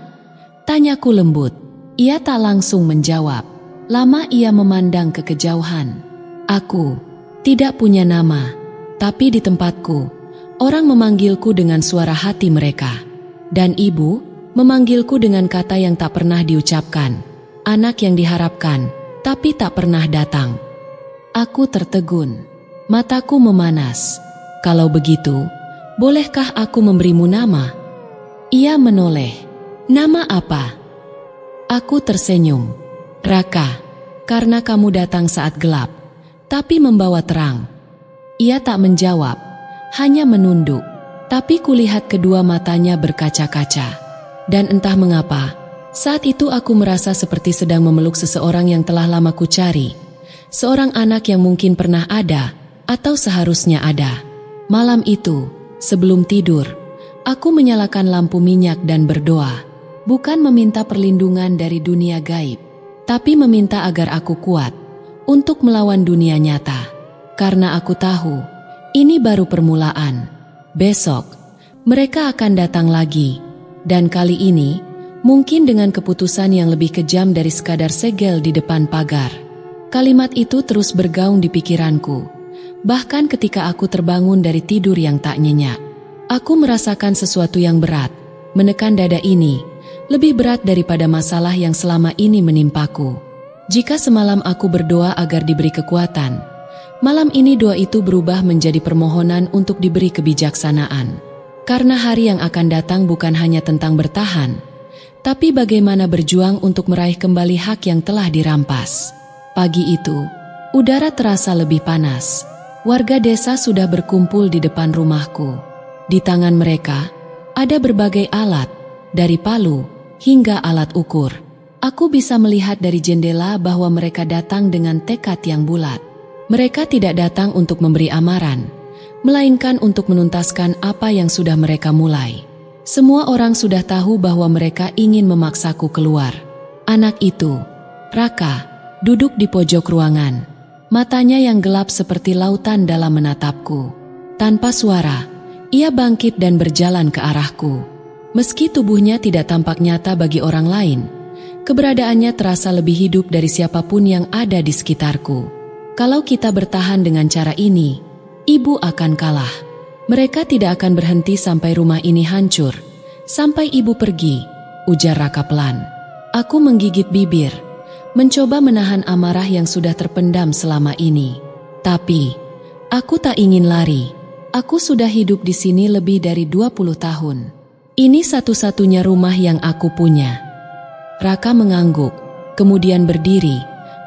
tanyaku lembut. Ia tak langsung menjawab. Lama ia memandang ke kejauhan. Aku tidak punya nama, tapi di tempatku, orang memanggilku dengan suara hati mereka. Dan ibu memanggilku dengan kata yang tak pernah diucapkan. Anak yang diharapkan, tapi tak pernah datang. Aku tertegun. Mataku memanas. "Kalau begitu, bolehkah aku memberimu nama?" Ia menoleh. "Nama apa?" Aku tersenyum. "Raka, karena kamu datang saat gelap, tapi membawa terang." Ia tak menjawab, hanya menunduk. Tapi kulihat kedua matanya berkaca-kaca. Dan entah mengapa, saat itu aku merasa seperti sedang memeluk seseorang yang telah lama ku cari. Seorang anak yang mungkin pernah ada, atau seharusnya ada. Malam itu, sebelum tidur, aku menyalakan lampu minyak dan berdoa. Bukan meminta perlindungan dari dunia gaib, tapi meminta agar aku kuat untuk melawan dunia nyata. Karena aku tahu, ini baru permulaan. Besok, mereka akan datang lagi. Dan kali ini, mungkin dengan keputusan yang lebih kejam dari sekadar segel di depan pagar. Kalimat itu terus bergaung di pikiranku. Bahkan ketika aku terbangun dari tidur yang tak nyenyak, aku merasakan sesuatu yang berat, menekan dada ini, lebih berat daripada masalah yang selama ini menimpaku. Jika semalam aku berdoa agar diberi kekuatan, malam ini doa itu berubah menjadi permohonan untuk diberi kebijaksanaan. Karena hari yang akan datang bukan hanya tentang bertahan, tapi bagaimana berjuang untuk meraih kembali hak yang telah dirampas. Pagi itu, udara terasa lebih panas. Warga desa sudah berkumpul di depan rumahku. Di tangan mereka, ada berbagai alat, dari palu hingga alat ukur. Aku bisa melihat dari jendela bahwa mereka datang dengan tekad yang bulat. Mereka tidak datang untuk memberi amaran, melainkan untuk menuntaskan apa yang sudah mereka mulai. Semua orang sudah tahu bahwa mereka ingin memaksaku keluar. Anak itu, Raka, duduk di pojok ruangan. Matanya yang gelap seperti lautan dalam menatapku. Tanpa suara, ia bangkit dan berjalan ke arahku. Meski tubuhnya tidak tampak nyata bagi orang lain, keberadaannya terasa lebih hidup dari siapapun yang ada di sekitarku. Kalau kita bertahan dengan cara ini, ibu akan kalah. Mereka tidak akan berhenti sampai rumah ini hancur. Sampai ibu pergi, ujar Raka pelan. Aku menggigit bibir, mencoba menahan amarah yang sudah terpendam selama ini. Tapi, aku tak ingin lari. Aku sudah hidup di sini lebih dari 20 tahun. Ini satu-satunya rumah yang aku punya. Raka mengangguk, kemudian berdiri,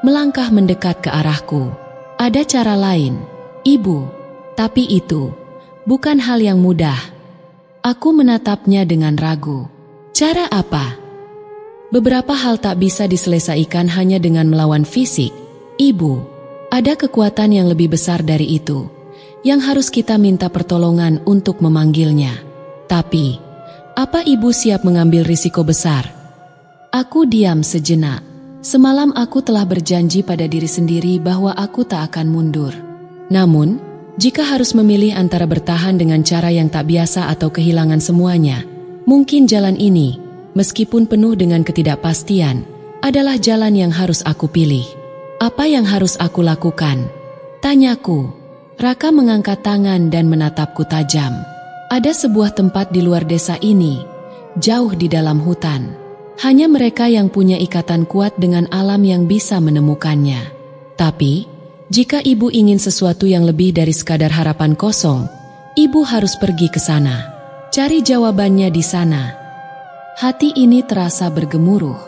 melangkah mendekat ke arahku. Ada cara lain, ibu. Tapi itu bukan hal yang mudah. Aku menatapnya dengan ragu. Cara apa? Beberapa hal tak bisa diselesaikan hanya dengan melawan fisik. Ibu, ada kekuatan yang lebih besar dari itu, yang harus kita minta pertolongan untuk memanggilnya. Tapi, apa ibu siap mengambil risiko besar? Aku diam sejenak. Semalam aku telah berjanji pada diri sendiri bahwa aku tak akan mundur. Namun, jika harus memilih antara bertahan dengan cara yang tak biasa atau kehilangan semuanya, mungkin jalan ini, meskipun penuh dengan ketidakpastian, adalah jalan yang harus aku pilih. Apa yang harus aku lakukan? Tanyaku. Raka mengangkat tangan dan menatapku tajam. Ada sebuah tempat di luar desa ini, jauh di dalam hutan. Hanya mereka yang punya ikatan kuat dengan alam yang bisa menemukannya. Tapi, jika ibu ingin sesuatu yang lebih dari sekadar harapan kosong, ibu harus pergi ke sana. Cari jawabannya di sana. Hati ini terasa bergemuruh.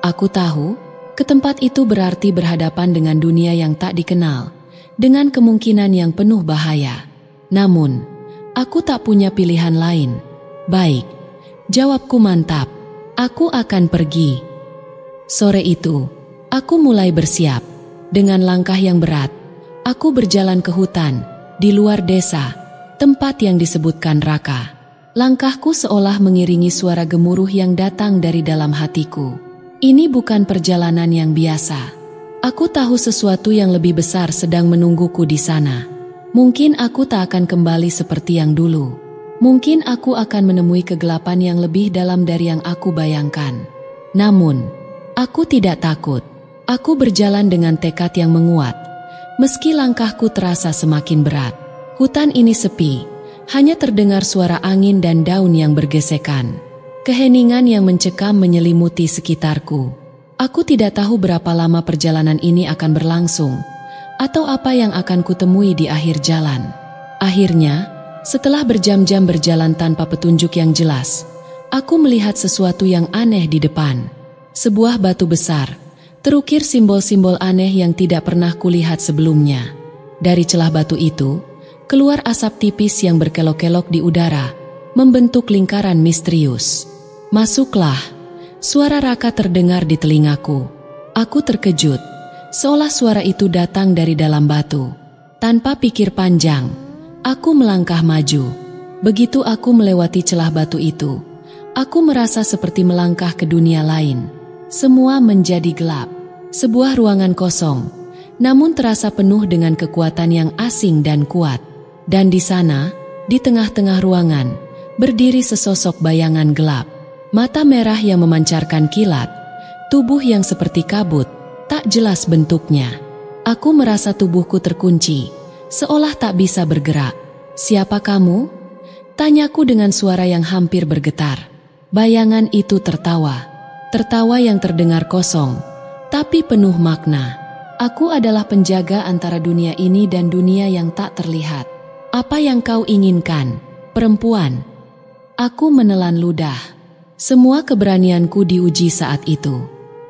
Aku tahu, ke tempat itu berarti berhadapan dengan dunia yang tak dikenal, dengan kemungkinan yang penuh bahaya. Namun, aku tak punya pilihan lain. Baik, jawabku mantap. Aku akan pergi. Sore itu, aku mulai bersiap. Dengan langkah yang berat, aku berjalan ke hutan, di luar desa, tempat yang disebutkan Raka. Langkahku seolah mengiringi suara gemuruh yang datang dari dalam hatiku. Ini bukan perjalanan yang biasa. Aku tahu sesuatu yang lebih besar sedang menungguku di sana. Mungkin aku tak akan kembali seperti yang dulu. Mungkin aku akan menemui kegelapan yang lebih dalam dari yang aku bayangkan. Namun, aku tidak takut. Aku berjalan dengan tekad yang menguat. Meski langkahku terasa semakin berat. Hutan ini sepi, hanya terdengar suara angin dan daun yang bergesekan. Keheningan yang mencekam menyelimuti sekitarku. Aku tidak tahu berapa lama perjalanan ini akan berlangsung, atau apa yang akan kutemui di akhir jalan. Akhirnya, setelah berjam-jam berjalan tanpa petunjuk yang jelas, aku melihat sesuatu yang aneh di depan. Sebuah batu besar, terukir simbol-simbol aneh yang tidak pernah kulihat sebelumnya. Dari celah batu itu, keluar asap tipis yang berkelok-kelok di udara, membentuk lingkaran misterius. "Masuklah," suara Raka terdengar di telingaku. Aku terkejut, seolah suara itu datang dari dalam batu. Tanpa pikir panjang, aku melangkah maju. Begitu aku melewati celah batu itu, aku merasa seperti melangkah ke dunia lain. Semua menjadi gelap. Sebuah ruangan kosong, namun terasa penuh dengan kekuatan yang asing dan kuat. Dan di sana, di tengah-tengah ruangan, berdiri sesosok bayangan gelap. Mata merah yang memancarkan kilat, tubuh yang seperti kabut, tak jelas bentuknya. Aku merasa tubuhku terkunci, seolah tak bisa bergerak. "Siapa kamu?" tanyaku dengan suara yang hampir bergetar. Bayangan itu tertawa. Tertawa yang terdengar kosong, tapi penuh makna. "Aku adalah penjaga antara dunia ini dan dunia yang tak terlihat. Apa yang kau inginkan, perempuan?" Aku menelan ludah. Semua keberanianku diuji saat itu.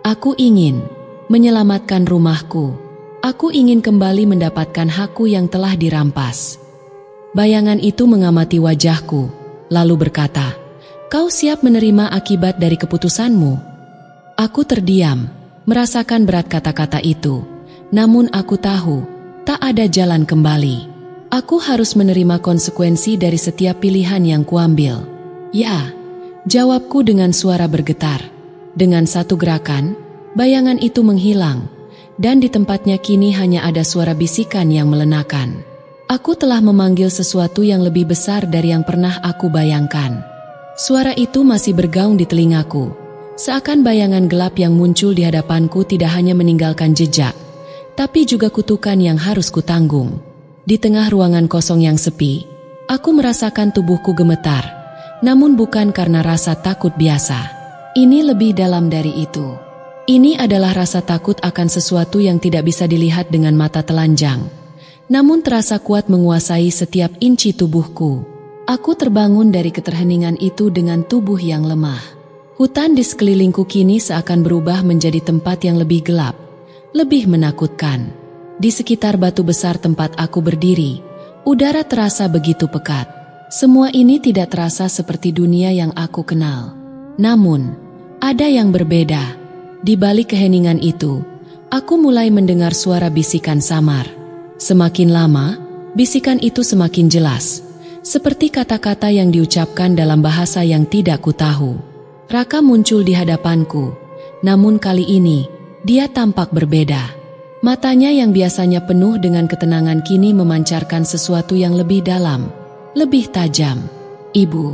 Aku ingin menyelamatkan rumahku. Aku ingin kembali mendapatkan hakku yang telah dirampas. Bayangan itu mengamati wajahku, lalu berkata, "Kau siap menerima akibat dari keputusanmu?" Aku terdiam, merasakan berat kata-kata itu. Namun aku tahu, tak ada jalan kembali. Aku harus menerima konsekuensi dari setiap pilihan yang kuambil. "Ya," jawabku dengan suara bergetar. Dengan satu gerakan, bayangan itu menghilang, dan di tempatnya kini hanya ada suara bisikan yang melenakan. Aku telah memanggil sesuatu yang lebih besar dari yang pernah aku bayangkan. Suara itu masih bergaung di telingaku, seakan bayangan gelap yang muncul di hadapanku tidak hanya meninggalkan jejak, tapi juga kutukan yang harus kutanggung. Di tengah ruangan kosong yang sepi, aku merasakan tubuhku gemetar. Namun bukan karena rasa takut biasa. Ini lebih dalam dari itu. Ini adalah rasa takut akan sesuatu yang tidak bisa dilihat dengan mata telanjang. Namun terasa kuat menguasai setiap inci tubuhku. Aku terbangun dari keterheningan itu dengan tubuh yang lemah. Hutan di sekelilingku kini seakan berubah menjadi tempat yang lebih gelap, lebih menakutkan. Di sekitar batu besar tempat aku berdiri, udara terasa begitu pekat. Semua ini tidak terasa seperti dunia yang aku kenal. Namun, ada yang berbeda. Di balik keheningan itu, aku mulai mendengar suara bisikan samar. Semakin lama, bisikan itu semakin jelas, seperti kata-kata yang diucapkan dalam bahasa yang tidak kutahu. Raka muncul di hadapanku, namun kali ini, dia tampak berbeda. Matanya yang biasanya penuh dengan ketenangan kini memancarkan sesuatu yang lebih dalam, lebih tajam. "Ibu,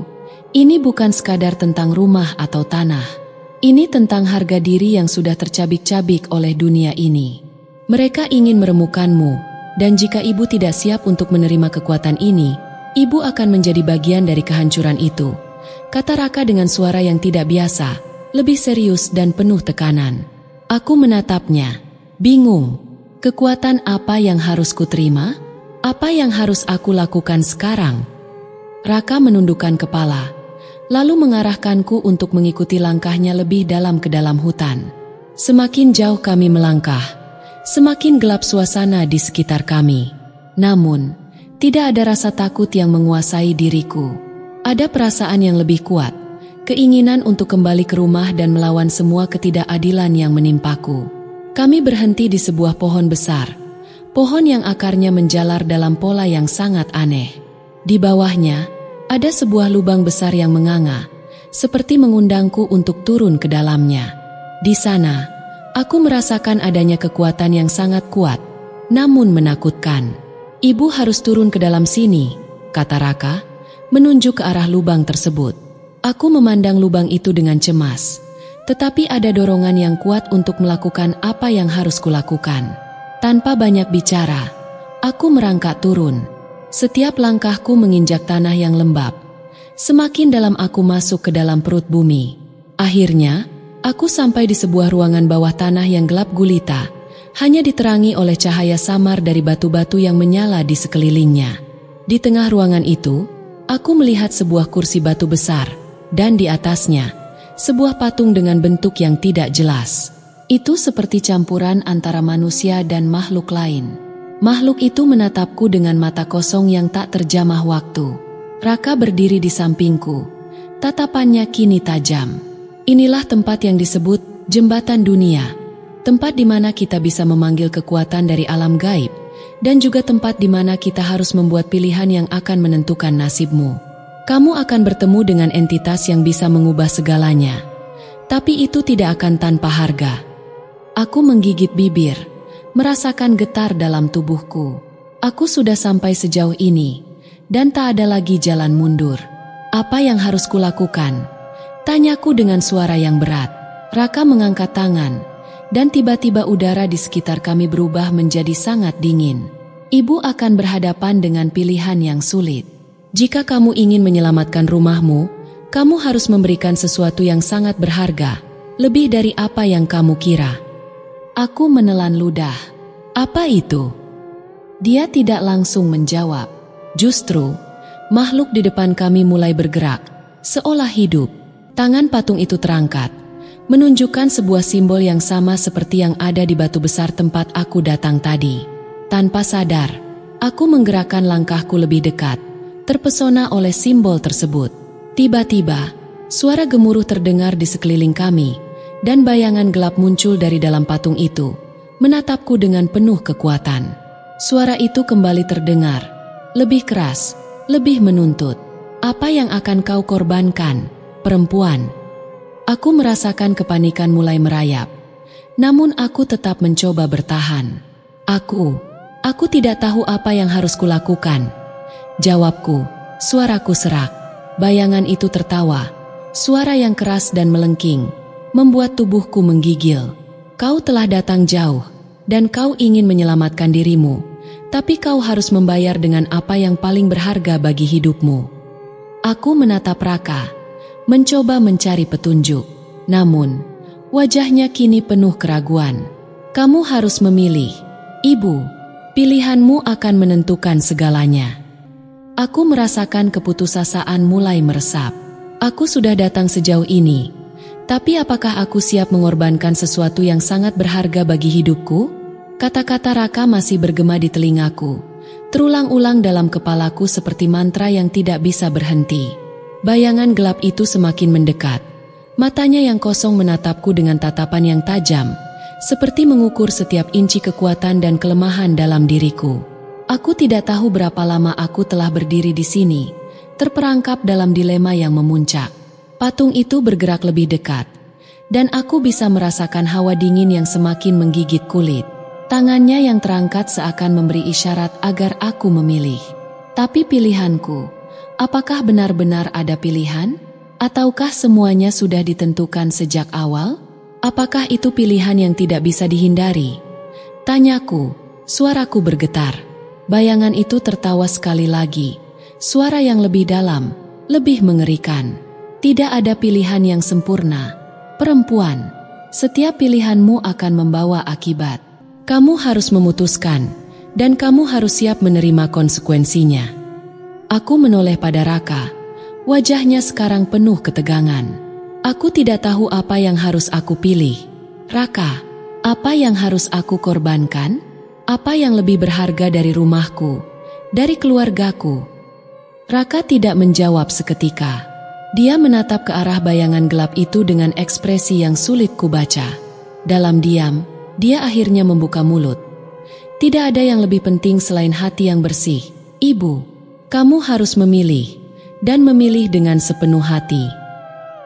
ini bukan sekadar tentang rumah atau tanah. Ini tentang harga diri yang sudah tercabik-cabik oleh dunia ini. Mereka ingin meremukkanmu, dan jika ibu tidak siap untuk menerima kekuatan ini, ibu akan menjadi bagian dari kehancuran itu," kata Raka dengan suara yang tidak biasa, lebih serius dan penuh tekanan. Aku menatapnya, bingung. Kekuatan apa yang harus kuterima? Apa yang harus aku lakukan sekarang? Raka menundukkan kepala, lalu mengarahkanku untuk mengikuti langkahnya lebih dalam ke dalam hutan. Semakin jauh kami melangkah, semakin gelap suasana di sekitar kami. Namun, tidak ada rasa takut yang menguasai diriku. Ada perasaan yang lebih kuat, keinginan untuk kembali ke rumah dan melawan semua ketidakadilan yang menimpaku. Kami berhenti di sebuah pohon besar. Pohon yang akarnya menjalar dalam pola yang sangat aneh. Di bawahnya, ada sebuah lubang besar yang menganga, seperti mengundangku untuk turun ke dalamnya. Di sana, aku merasakan adanya kekuatan yang sangat kuat, namun menakutkan. Ibu harus turun ke dalam sini, kata Raka, menunjuk ke arah lubang tersebut. Aku memandang lubang itu dengan cemas, tetapi ada dorongan yang kuat untuk melakukan apa yang harus kulakukan. Tanpa banyak bicara, aku merangkak turun. Setiap langkahku menginjak tanah yang lembab. Semakin dalam aku masuk ke dalam perut bumi. Akhirnya, aku sampai di sebuah ruangan bawah tanah yang gelap gulita, hanya diterangi oleh cahaya samar dari batu-batu yang menyala di sekelilingnya. Di tengah ruangan itu, aku melihat sebuah kursi batu besar, dan di atasnya, sebuah patung dengan bentuk yang tidak jelas. Itu seperti campuran antara manusia dan makhluk lain. Makhluk itu menatapku dengan mata kosong yang tak terjamah waktu. Raka berdiri di sampingku. Tatapannya kini tajam. Inilah tempat yang disebut jembatan dunia. Tempat di mana kita bisa memanggil kekuatan dari alam gaib. Dan juga tempat di mana kita harus membuat pilihan yang akan menentukan nasibmu. Kamu akan bertemu dengan entitas yang bisa mengubah segalanya. Tapi itu tidak akan tanpa harga. Aku menggigit bibir, merasakan getar dalam tubuhku. Aku sudah sampai sejauh ini, dan tak ada lagi jalan mundur. Apa yang harus kulakukan? Tanyaku dengan suara yang berat. Raka mengangkat tangan, dan tiba-tiba udara di sekitar kami berubah menjadi sangat dingin. Ibu akan berhadapan dengan pilihan yang sulit. Jika kamu ingin menyelamatkan rumahmu, kamu harus memberikan sesuatu yang sangat berharga, lebih dari apa yang kamu kira. Aku menelan ludah. Apa itu? Dia tidak langsung menjawab. Justru, makhluk di depan kami mulai bergerak, seolah hidup. Tangan patung itu terangkat, menunjukkan sebuah simbol yang sama seperti yang ada di batu besar tempat aku datang tadi. Tanpa sadar, aku menggerakkan langkahku lebih dekat, terpesona oleh simbol tersebut. Tiba-tiba, suara gemuruh terdengar di sekeliling kami, dan bayangan gelap muncul dari dalam patung itu, menatapku dengan penuh kekuatan. Suara itu kembali terdengar, lebih keras, lebih menuntut. Apa yang akan kau korbankan, perempuan? Aku merasakan kepanikan mulai merayap, namun aku tetap mencoba bertahan. Aku tidak tahu apa yang harus kulakukan. Jawabku, suaraku serak. Bayangan itu tertawa, suara yang keras dan melengking, membuat tubuhku menggigil. Kau telah datang jauh, dan kau ingin menyelamatkan dirimu, tapi kau harus membayar dengan apa yang paling berharga bagi hidupmu. Aku menatap Raka, mencoba mencari petunjuk. Namun, wajahnya kini penuh keraguan. Kamu harus memilih, Ibu. Pilihanmu akan menentukan segalanya. Aku merasakan keputusasaan mulai meresap. Aku sudah datang sejauh ini, tapi apakah aku siap mengorbankan sesuatu yang sangat berharga bagi hidupku? Kata-kata Raka masih bergema di telingaku, terulang-ulang dalam kepalaku seperti mantra yang tidak bisa berhenti. Bayangan gelap itu semakin mendekat. Matanya yang kosong menatapku dengan tatapan yang tajam, seperti mengukur setiap inci kekuatan dan kelemahan dalam diriku. Aku tidak tahu berapa lama aku telah berdiri di sini, terperangkap dalam dilema yang memuncak. Patung itu bergerak lebih dekat, dan aku bisa merasakan hawa dingin yang semakin menggigit kulit. Tangannya yang terangkat seakan memberi isyarat agar aku memilih. Tapi pilihanku, apakah benar-benar ada pilihan? Ataukah semuanya sudah ditentukan sejak awal? Apakah itu pilihan yang tidak bisa dihindari? Tanyaku, suaraku bergetar. Bayangan itu tertawa sekali lagi, suara yang lebih dalam, lebih mengerikan. Tidak ada pilihan yang sempurna, perempuan. Setiap pilihanmu akan membawa akibat. Kamu harus memutuskan, dan kamu harus siap menerima konsekuensinya. Aku menoleh pada Raka, wajahnya sekarang penuh ketegangan. Aku tidak tahu apa yang harus aku pilih. Raka, apa yang harus aku korbankan? Apa yang lebih berharga dari rumahku, dari keluargaku? Raka tidak menjawab seketika. Dia menatap ke arah bayangan gelap itu dengan ekspresi yang sulit kubaca. Dalam diam, dia akhirnya membuka mulut. Tidak ada yang lebih penting selain hati yang bersih, Ibu. Kamu harus memilih, dan memilih dengan sepenuh hati.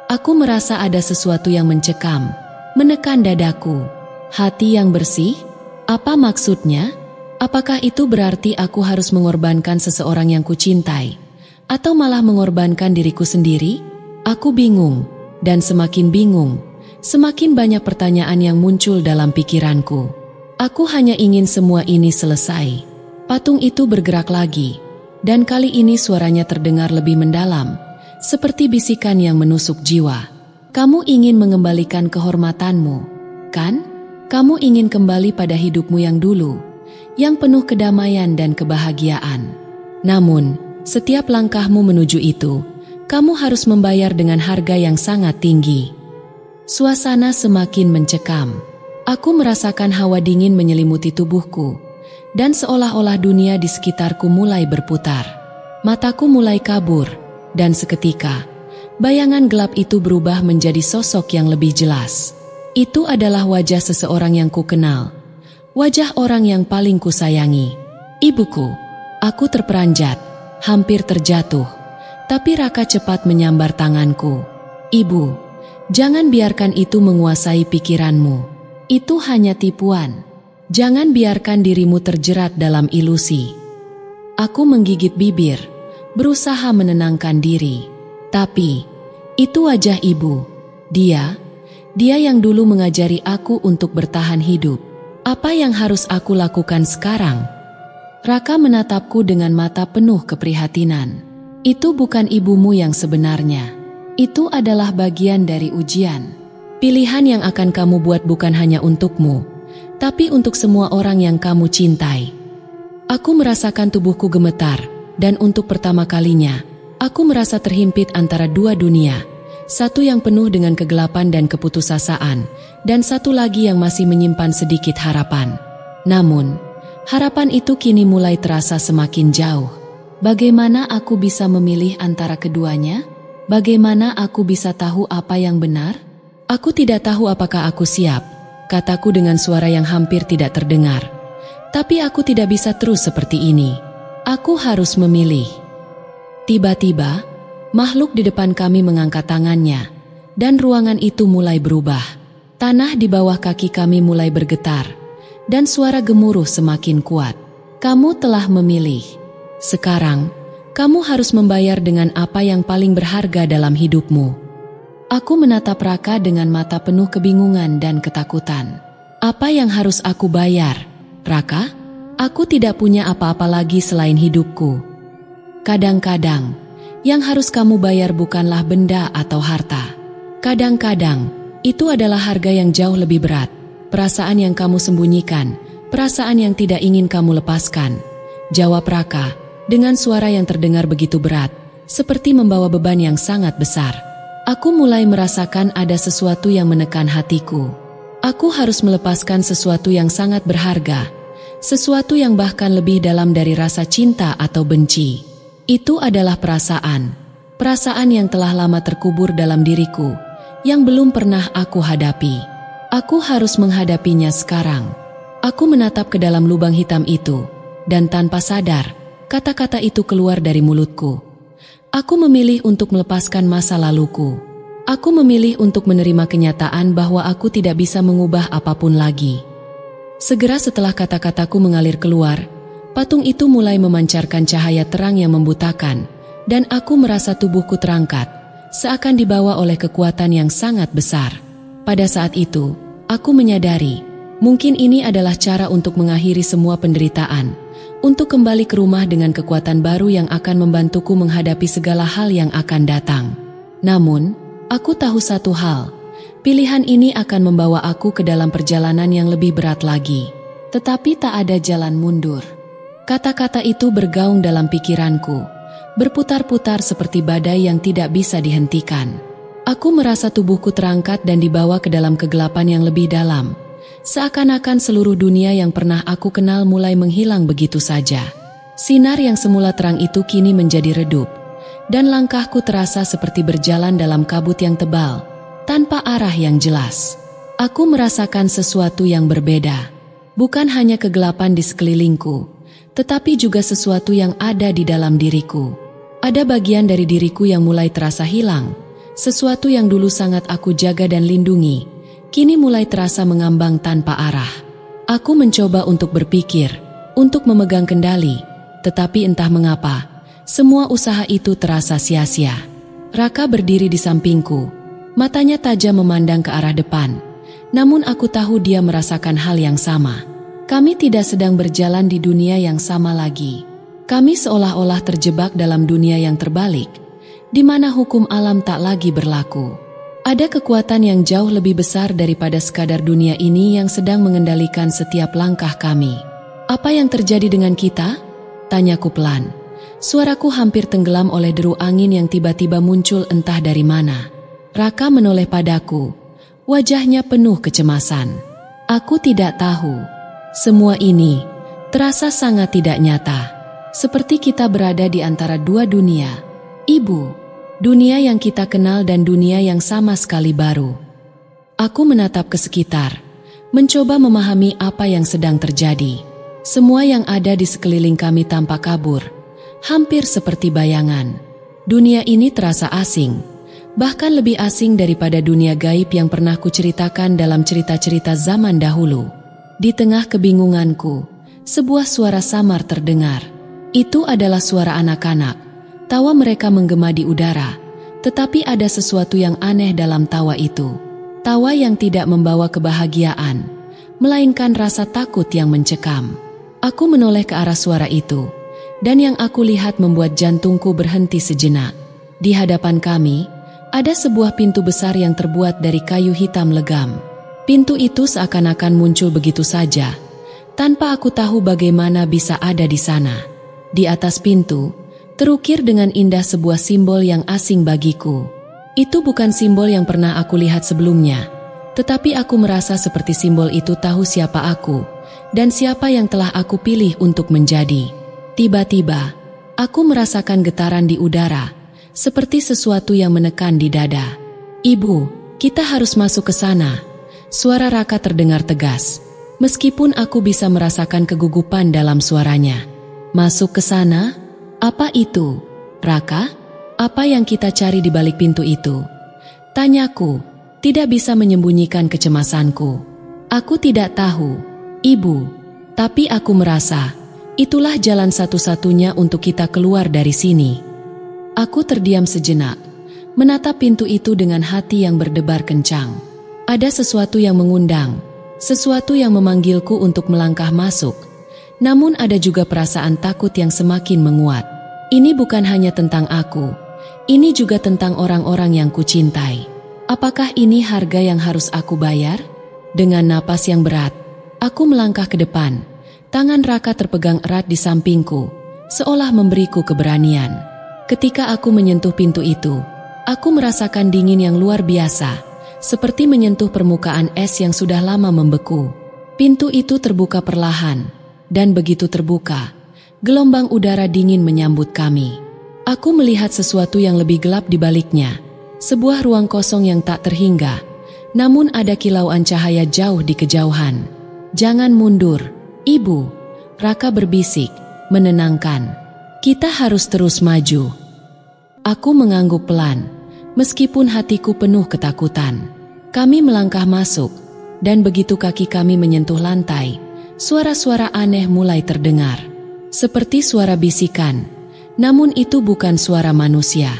Aku merasa ada sesuatu yang mencekam, menekan dadaku. Hati yang bersih? Apa maksudnya? Apakah itu berarti aku harus mengorbankan seseorang yang kucintai? Atau malah mengorbankan diriku sendiri? Aku bingung, dan semakin bingung, semakin banyak pertanyaan yang muncul dalam pikiranku. Aku hanya ingin semua ini selesai. Patung itu bergerak lagi. Dan kali ini suaranya terdengar lebih mendalam, seperti bisikan yang menusuk jiwa. Kamu ingin mengembalikan kehormatanmu, kan? Kamu ingin kembali pada hidupmu yang dulu, yang penuh kedamaian dan kebahagiaan. Namun, setiap langkahmu menuju itu, kamu harus membayar dengan harga yang sangat tinggi. Suasana semakin mencekam. Aku merasakan hawa dingin menyelimuti tubuhku. Dan seolah-olah dunia di sekitarku mulai berputar. Mataku mulai kabur, dan seketika, bayangan gelap itu berubah menjadi sosok yang lebih jelas. Itu adalah wajah seseorang yang kukenal. Wajah orang yang paling kusayangi. Ibuku. Aku terperanjat, hampir terjatuh. Tapi Raka cepat menyambar tanganku. Ibu, jangan biarkan itu menguasai pikiranmu. Itu hanya tipuan. Jangan biarkan dirimu terjerat dalam ilusi. Aku menggigit bibir, berusaha menenangkan diri. Tapi, itu wajah ibu. Dia yang dulu mengajari aku untuk bertahan hidup. Apa yang harus aku lakukan sekarang? Raka menatapku dengan mata penuh keprihatinan. Itu bukan ibumu yang sebenarnya. Itu adalah bagian dari ujian. Pilihan yang akan kamu buat bukan hanya untukmu, tapi untuk semua orang yang kamu cintai. Aku merasakan tubuhku gemetar, dan untuk pertama kalinya, aku merasa terhimpit antara dua dunia. Satu yang penuh dengan kegelapan dan keputusasaan, dan satu lagi yang masih menyimpan sedikit harapan. Namun, harapan itu kini mulai terasa semakin jauh. Bagaimana aku bisa memilih antara keduanya? Bagaimana aku bisa tahu apa yang benar? Aku tidak tahu apakah aku siap. Kataku dengan suara yang hampir tidak terdengar. Tapi aku tidak bisa terus seperti ini. Aku harus memilih. Tiba-tiba, makhluk di depan kami mengangkat tangannya, dan ruangan itu mulai berubah. Tanah di bawah kaki kami mulai bergetar, dan suara gemuruh semakin kuat. Kamu telah memilih. Sekarang, kamu harus membayar dengan apa yang paling berharga dalam hidupmu. Aku menatap Raka dengan mata penuh kebingungan dan ketakutan. Apa yang harus aku bayar, Raka? Aku tidak punya apa-apa lagi selain hidupku. Kadang-kadang, yang harus kamu bayar bukanlah benda atau harta. Kadang-kadang, itu adalah harga yang jauh lebih berat. Perasaan yang kamu sembunyikan, perasaan yang tidak ingin kamu lepaskan. Jawab Raka, dengan suara yang terdengar begitu berat, seperti membawa beban yang sangat besar. Aku mulai merasakan ada sesuatu yang menekan hatiku. Aku harus melepaskan sesuatu yang sangat berharga, sesuatu yang bahkan lebih dalam dari rasa cinta atau benci. Itu adalah perasaan yang telah lama terkubur dalam diriku, yang belum pernah aku hadapi. Aku harus menghadapinya sekarang. Aku menatap ke dalam lubang hitam itu, dan tanpa sadar, kata-kata itu keluar dari mulutku. Aku memilih untuk melepaskan masa laluku. Aku memilih untuk menerima kenyataan bahwa aku tidak bisa mengubah apapun lagi. Segera setelah kata-kataku mengalir keluar, patung itu mulai memancarkan cahaya terang yang membutakan, dan aku merasa tubuhku terangkat, seakan dibawa oleh kekuatan yang sangat besar. Pada saat itu, aku menyadari, mungkin ini adalah cara untuk mengakhiri semua penderitaan, untuk kembali ke rumah dengan kekuatan baru yang akan membantuku menghadapi segala hal yang akan datang. Namun, aku tahu satu hal, pilihan ini akan membawa aku ke dalam perjalanan yang lebih berat lagi. Tetapi tak ada jalan mundur. Kata-kata itu bergaung dalam pikiranku, berputar-putar seperti badai yang tidak bisa dihentikan. Aku merasa tubuhku terangkat dan dibawa ke dalam kegelapan yang lebih dalam. Seakan-akan seluruh dunia yang pernah aku kenal mulai menghilang begitu saja. Sinar yang semula terang itu kini menjadi redup, dan langkahku terasa seperti berjalan dalam kabut yang tebal, tanpa arah yang jelas. Aku merasakan sesuatu yang berbeda. Bukan hanya kegelapan di sekelilingku, tetapi juga sesuatu yang ada di dalam diriku. Ada bagian dari diriku yang mulai terasa hilang, sesuatu yang dulu sangat aku jaga dan lindungi, kini mulai terasa mengambang tanpa arah. Aku mencoba untuk berpikir, untuk memegang kendali, tetapi entah mengapa, semua usaha itu terasa sia-sia. Raka berdiri di sampingku, matanya tajam memandang ke arah depan, namun aku tahu dia merasakan hal yang sama. Kami tidak sedang berjalan di dunia yang sama lagi. Kami seolah-olah terjebak dalam dunia yang terbalik, di mana hukum alam tak lagi berlaku. Ada kekuatan yang jauh lebih besar daripada sekadar dunia ini yang sedang mengendalikan setiap langkah kami. Apa yang terjadi dengan kita? Tanyaku pelan. Suaraku hampir tenggelam oleh deru angin yang tiba-tiba muncul entah dari mana. Raka menoleh padaku, wajahnya penuh kecemasan. Aku tidak tahu. Semua ini terasa sangat tidak nyata. Seperti kita berada di antara dua dunia. Ibu, dunia yang kita kenal dan dunia yang sama sekali baru. Aku menatap ke sekitar, mencoba memahami apa yang sedang terjadi. Semua yang ada di sekeliling kami tampak kabur, hampir seperti bayangan. Dunia ini terasa asing, bahkan lebih asing daripada dunia gaib yang pernah kuceritakan dalam cerita-cerita zaman dahulu. Di tengah kebingunganku, sebuah suara samar terdengar. Itu adalah suara anak-anak. Tawa mereka menggema di udara, tetapi ada sesuatu yang aneh dalam tawa itu. Tawa yang tidak membawa kebahagiaan, melainkan rasa takut yang mencekam. Aku menoleh ke arah suara itu, dan yang aku lihat membuat jantungku berhenti sejenak. Di hadapan kami, ada sebuah pintu besar yang terbuat dari kayu hitam legam. Pintu itu seakan-akan muncul begitu saja, tanpa aku tahu bagaimana bisa ada di sana. Di atas pintu, terukir dengan indah sebuah simbol yang asing bagiku. Itu bukan simbol yang pernah aku lihat sebelumnya, tetapi aku merasa seperti simbol itu tahu siapa aku, dan siapa yang telah aku pilih untuk menjadi. Tiba-tiba, aku merasakan getaran di udara, seperti sesuatu yang menekan di dada. "Ibu, kita harus masuk ke sana." Suara Raka terdengar tegas, meskipun aku bisa merasakan kegugupan dalam suaranya. "Masuk ke sana? Apa itu, Raka? Apa yang kita cari di balik pintu itu?" Tanyaku, tidak bisa menyembunyikan kecemasanku. Aku tidak tahu, Ibu, tapi aku merasa itulah jalan satu-satunya untuk kita keluar dari sini. Aku terdiam sejenak, menatap pintu itu dengan hati yang berdebar kencang. Ada sesuatu yang mengundang, sesuatu yang memanggilku untuk melangkah masuk. Namun ada juga perasaan takut yang semakin menguat. Ini bukan hanya tentang aku, ini juga tentang orang-orang yang kucintai. Apakah ini harga yang harus aku bayar? Dengan napas yang berat, aku melangkah ke depan. Tangan Raka terpegang erat di sampingku, seolah memberiku keberanian. Ketika aku menyentuh pintu itu, aku merasakan dingin yang luar biasa, seperti menyentuh permukaan es yang sudah lama membeku. Pintu itu terbuka perlahan, dan begitu terbuka, gelombang udara dingin menyambut kami. Aku melihat sesuatu yang lebih gelap di baliknya, sebuah ruang kosong yang tak terhingga, namun ada kilauan cahaya jauh di kejauhan. "Jangan mundur, Ibu," Raka berbisik, menenangkan. "Kita harus terus maju." Aku mengangguk pelan, meskipun hatiku penuh ketakutan. Kami melangkah masuk, dan begitu kaki kami menyentuh lantai, suara-suara aneh mulai terdengar. Seperti suara bisikan, namun itu bukan suara manusia.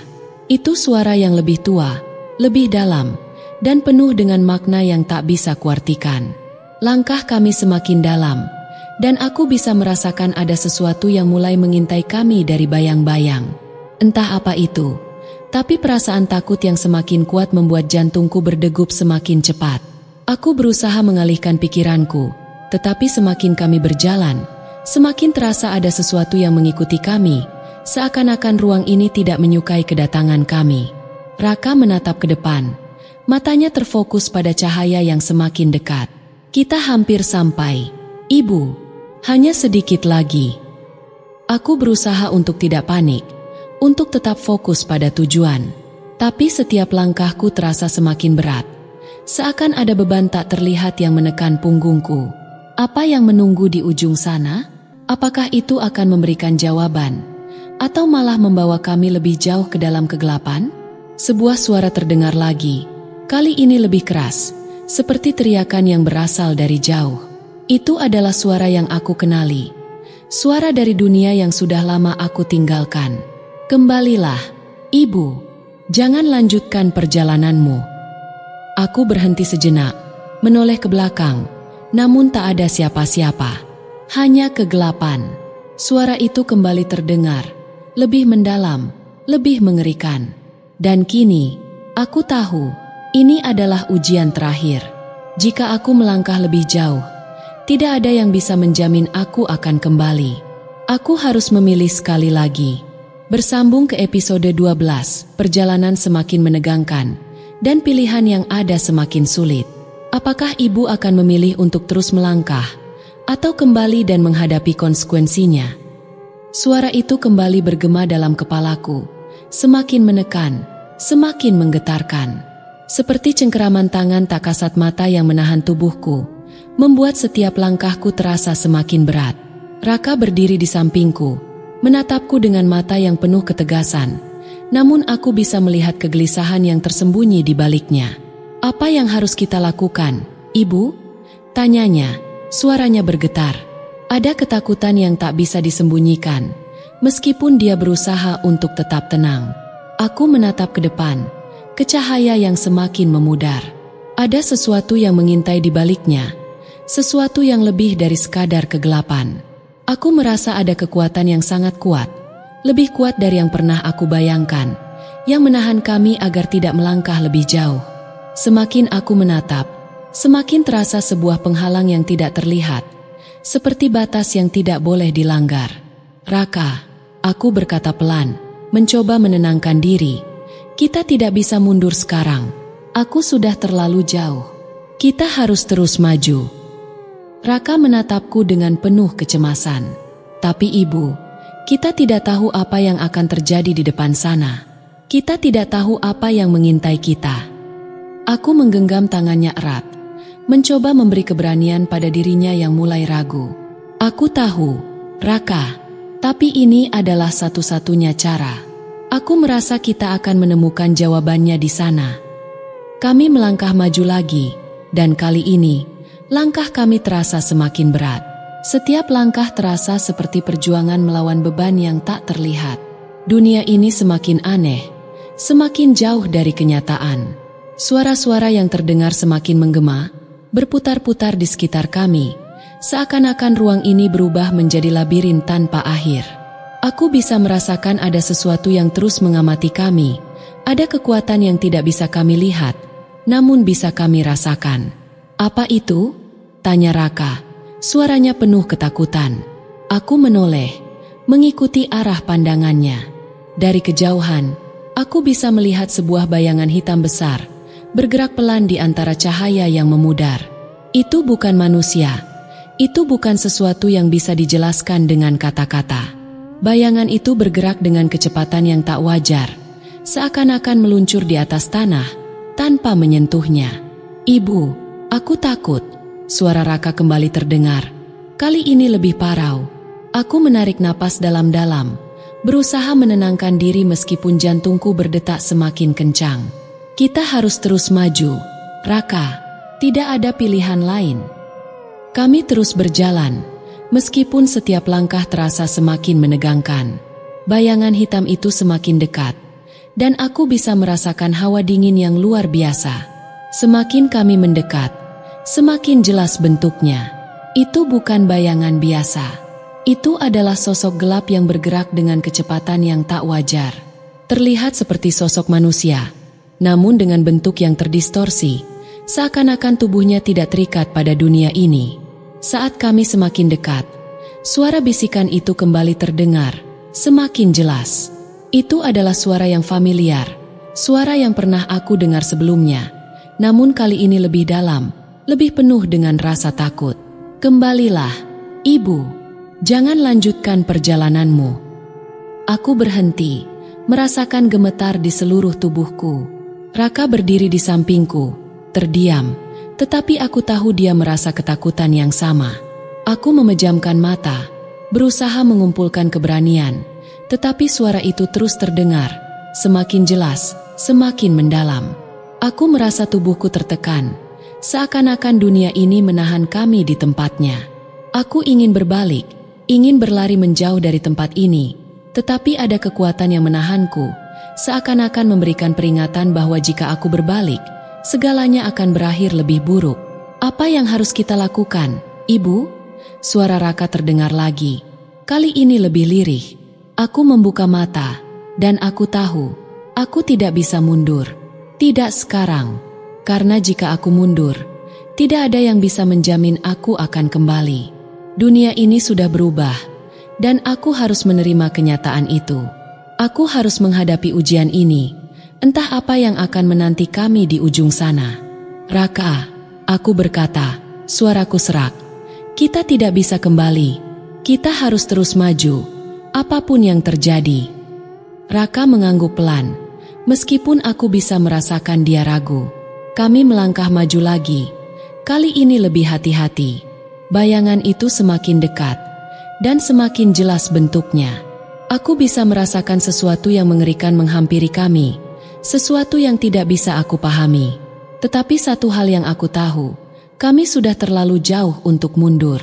Itu suara yang lebih tua, lebih dalam, dan penuh dengan makna yang tak bisa kuartikan. Langkah kami semakin dalam, dan aku bisa merasakan ada sesuatu yang mulai mengintai kami dari bayang-bayang. Entah apa itu, tapi perasaan takut yang semakin kuat membuat jantungku berdegup semakin cepat. Aku berusaha mengalihkan pikiranku, tetapi semakin kami berjalan, semakin terasa ada sesuatu yang mengikuti kami, seakan-akan ruang ini tidak menyukai kedatangan kami. Raka menatap ke depan, matanya terfokus pada cahaya yang semakin dekat. "Kita hampir sampai, Ibu. Hanya sedikit lagi." Aku berusaha untuk tidak panik, untuk tetap fokus pada tujuan. Tapi setiap langkahku terasa semakin berat, seakan ada beban tak terlihat yang menekan punggungku. Apa yang menunggu di ujung sana? Apakah itu akan memberikan jawaban, atau malah membawa kami lebih jauh ke dalam kegelapan? Sebuah suara terdengar lagi, kali ini lebih keras, seperti teriakan yang berasal dari jauh. Itu adalah suara yang aku kenali. Suara dari dunia yang sudah lama aku tinggalkan. Kembalilah, Ibu. Jangan lanjutkan perjalananmu. Aku berhenti sejenak, menoleh ke belakang, namun tak ada siapa-siapa. Hanya kegelapan. Suara itu kembali terdengar, lebih mendalam, lebih mengerikan. Dan kini, aku tahu, ini adalah ujian terakhir. Jika aku melangkah lebih jauh, tidak ada yang bisa menjamin aku akan kembali. Aku harus memilih sekali lagi. Bersambung ke episode 12, perjalanan semakin menegangkan, dan pilihan yang ada semakin sulit. Apakah ibu akan memilih untuk terus melangkah, atau kembali dan menghadapi konsekuensinya? Suara itu kembali bergema dalam kepalaku, semakin menekan, semakin menggetarkan. Seperti cengkeraman tangan tak kasat mata yang menahan tubuhku, membuat setiap langkahku terasa semakin berat. Raka berdiri di sampingku, menatapku dengan mata yang penuh ketegasan, namun aku bisa melihat kegelisahan yang tersembunyi di baliknya. Apa yang harus kita lakukan, Ibu? Tanyanya, suaranya bergetar. Ada ketakutan yang tak bisa disembunyikan, meskipun dia berusaha untuk tetap tenang. Aku menatap ke depan, ke cahaya yang semakin memudar. Ada sesuatu yang mengintai di baliknya, sesuatu yang lebih dari sekadar kegelapan. Aku merasa ada kekuatan yang sangat kuat, lebih kuat dari yang pernah aku bayangkan, yang menahan kami agar tidak melangkah lebih jauh. Semakin aku menatap, semakin terasa sebuah penghalang yang tidak terlihat, seperti batas yang tidak boleh dilanggar. Raka, aku berkata pelan, mencoba menenangkan diri. Kita tidak bisa mundur sekarang. Aku sudah terlalu jauh. Kita harus terus maju. Raka menatapku dengan penuh kecemasan. Tapi Ibu, kita tidak tahu apa yang akan terjadi di depan sana. Kita tidak tahu apa yang mengintai kita. Aku menggenggam tangannya erat, mencoba memberi keberanian pada dirinya yang mulai ragu. Aku tahu, Raka, tapi ini adalah satu-satunya cara. Aku merasa kita akan menemukan jawabannya di sana. Kami melangkah maju lagi, dan kali ini, langkah kami terasa semakin berat. Setiap langkah terasa seperti perjuangan melawan beban yang tak terlihat. Dunia ini semakin aneh, semakin jauh dari kenyataan. Suara-suara yang terdengar semakin menggema, berputar-putar di sekitar kami, seakan-akan ruang ini berubah menjadi labirin tanpa akhir. Aku bisa merasakan ada sesuatu yang terus mengamati kami, ada kekuatan yang tidak bisa kami lihat, namun bisa kami rasakan. Apa itu? Tanya Raka, suaranya penuh ketakutan. Aku menoleh, mengikuti arah pandangannya. Dari kejauhan, aku bisa melihat sebuah bayangan hitam besar, bergerak pelan di antara cahaya yang memudar. Itu bukan manusia, itu bukan sesuatu yang bisa dijelaskan dengan kata-kata. Bayangan itu bergerak dengan kecepatan yang tak wajar, seakan-akan meluncur di atas tanah, tanpa menyentuhnya. Ibu, aku takut. Suara Raka kembali terdengar, kali ini lebih parau. Aku menarik napas dalam-dalam, berusaha menenangkan diri meskipun jantungku berdetak semakin kencang. Kita harus terus maju, Raka, tidak ada pilihan lain. Kami terus berjalan, meskipun setiap langkah terasa semakin menegangkan. Bayangan hitam itu semakin dekat, dan aku bisa merasakan hawa dingin yang luar biasa. Semakin kami mendekat, semakin jelas bentuknya. Itu bukan bayangan biasa. Itu adalah sosok gelap yang bergerak dengan kecepatan yang tak wajar. Terlihat seperti sosok manusia, namun dengan bentuk yang terdistorsi, seakan-akan tubuhnya tidak terikat pada dunia ini. Saat kami semakin dekat, suara bisikan itu kembali terdengar, semakin jelas. Itu adalah suara yang familiar, suara yang pernah aku dengar sebelumnya, namun kali ini lebih dalam, lebih penuh dengan rasa takut. Kembalilah, Ibu. Jangan lanjutkan perjalananmu. Aku berhenti, merasakan gemetar di seluruh tubuhku. Raka berdiri di sampingku, terdiam, tetapi aku tahu dia merasa ketakutan yang sama. Aku memejamkan mata, berusaha mengumpulkan keberanian, tetapi suara itu terus terdengar, semakin jelas, semakin mendalam. Aku merasa tubuhku tertekan, seakan-akan dunia ini menahan kami di tempatnya. Aku ingin berbalik, ingin berlari menjauh dari tempat ini, tetapi ada kekuatan yang menahanku, seakan-akan memberikan peringatan bahwa jika aku berbalik, segalanya akan berakhir lebih buruk. Apa yang harus kita lakukan, Ibu? Suara Raka terdengar lagi. Kali ini lebih lirih. Aku membuka mata, dan aku tahu, aku tidak bisa mundur. Tidak sekarang, karena jika aku mundur, tidak ada yang bisa menjamin aku akan kembali. Dunia ini sudah berubah, dan aku harus menerima kenyataan itu. Aku harus menghadapi ujian ini, entah apa yang akan menanti kami di ujung sana. Raka, aku berkata, suaraku serak. Kita tidak bisa kembali, kita harus terus maju, apapun yang terjadi. Raka mengangguk pelan. Meskipun aku bisa merasakan dia ragu, kami melangkah maju lagi. Kali ini lebih hati-hati. Bayangan itu semakin dekat, dan semakin jelas bentuknya. Aku bisa merasakan sesuatu yang mengerikan menghampiri kami, sesuatu yang tidak bisa aku pahami. Tetapi satu hal yang aku tahu, kami sudah terlalu jauh untuk mundur.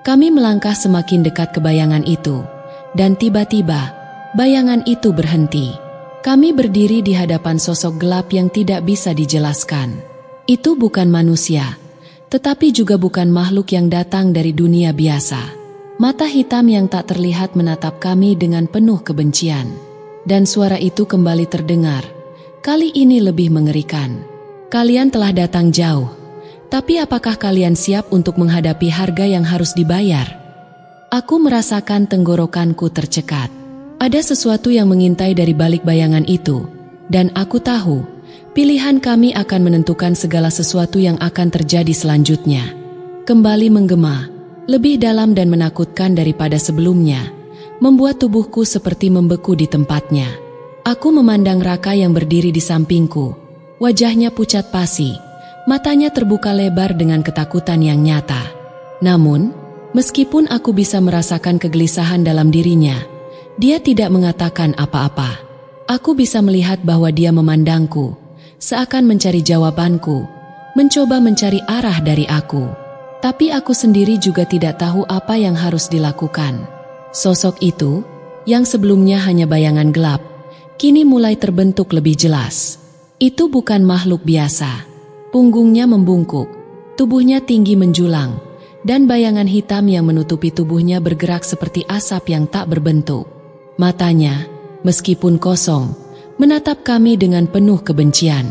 Kami melangkah semakin dekat ke bayangan itu, dan tiba-tiba, bayangan itu berhenti. Kami berdiri di hadapan sosok gelap yang tidak bisa dijelaskan. Itu bukan manusia, tetapi juga bukan makhluk yang datang dari dunia biasa. Mata hitam yang tak terlihat menatap kami dengan penuh kebencian. Dan suara itu kembali terdengar. Kali ini lebih mengerikan. Kalian telah datang jauh, tapi apakah kalian siap untuk menghadapi harga yang harus dibayar? Aku merasakan tenggorokanku tercekat. Ada sesuatu yang mengintai dari balik bayangan itu, dan aku tahu, pilihan kami akan menentukan segala sesuatu yang akan terjadi selanjutnya. Kembali menggema, lebih dalam dan menakutkan daripada sebelumnya, membuat tubuhku seperti membeku di tempatnya. Aku memandang Raka yang berdiri di sampingku, wajahnya pucat pasi, matanya terbuka lebar dengan ketakutan yang nyata. Namun, meskipun aku bisa merasakan kegelisahan dalam dirinya, dia tidak mengatakan apa-apa. Aku bisa melihat bahwa dia memandangku, seakan mencari jawabanku, mencoba mencari arah dari aku. Tapi aku sendiri juga tidak tahu apa yang harus dilakukan. Sosok itu, yang sebelumnya hanya bayangan gelap, kini mulai terbentuk lebih jelas. Itu bukan makhluk biasa. Punggungnya membungkuk, tubuhnya tinggi menjulang, dan bayangan hitam yang menutupi tubuhnya bergerak seperti asap yang tak berbentuk. Matanya, meskipun kosong, menatap kami dengan penuh kebencian.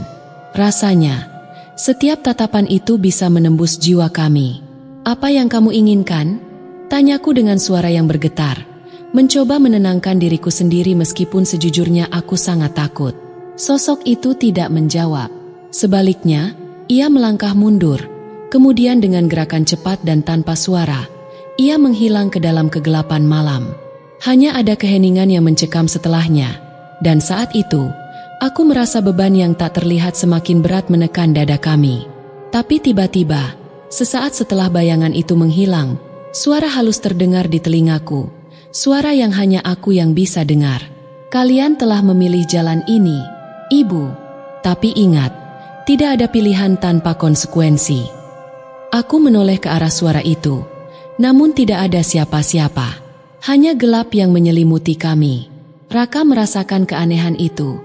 Rasanya, setiap tatapan itu bisa menembus jiwa kami. Apa yang kamu inginkan? Tanyaku dengan suara yang bergetar, mencoba menenangkan diriku sendiri meskipun sejujurnya aku sangat takut. Sosok itu tidak menjawab. Sebaliknya, ia melangkah mundur, kemudian dengan gerakan cepat dan tanpa suara, ia menghilang ke dalam kegelapan malam. Hanya ada keheningan yang mencekam setelahnya, dan saat itu, aku merasa beban yang tak terlihat semakin berat menekan dada kami. Tapi tiba-tiba, sesaat setelah bayangan itu menghilang, suara halus terdengar di telingaku, suara yang hanya aku yang bisa dengar. Kalian telah memilih jalan ini, Ibu. Tapi ingat, tidak ada pilihan tanpa konsekuensi. Aku menoleh ke arah suara itu, namun tidak ada siapa-siapa. Hanya gelap yang menyelimuti kami. Raka merasakan keanehan itu,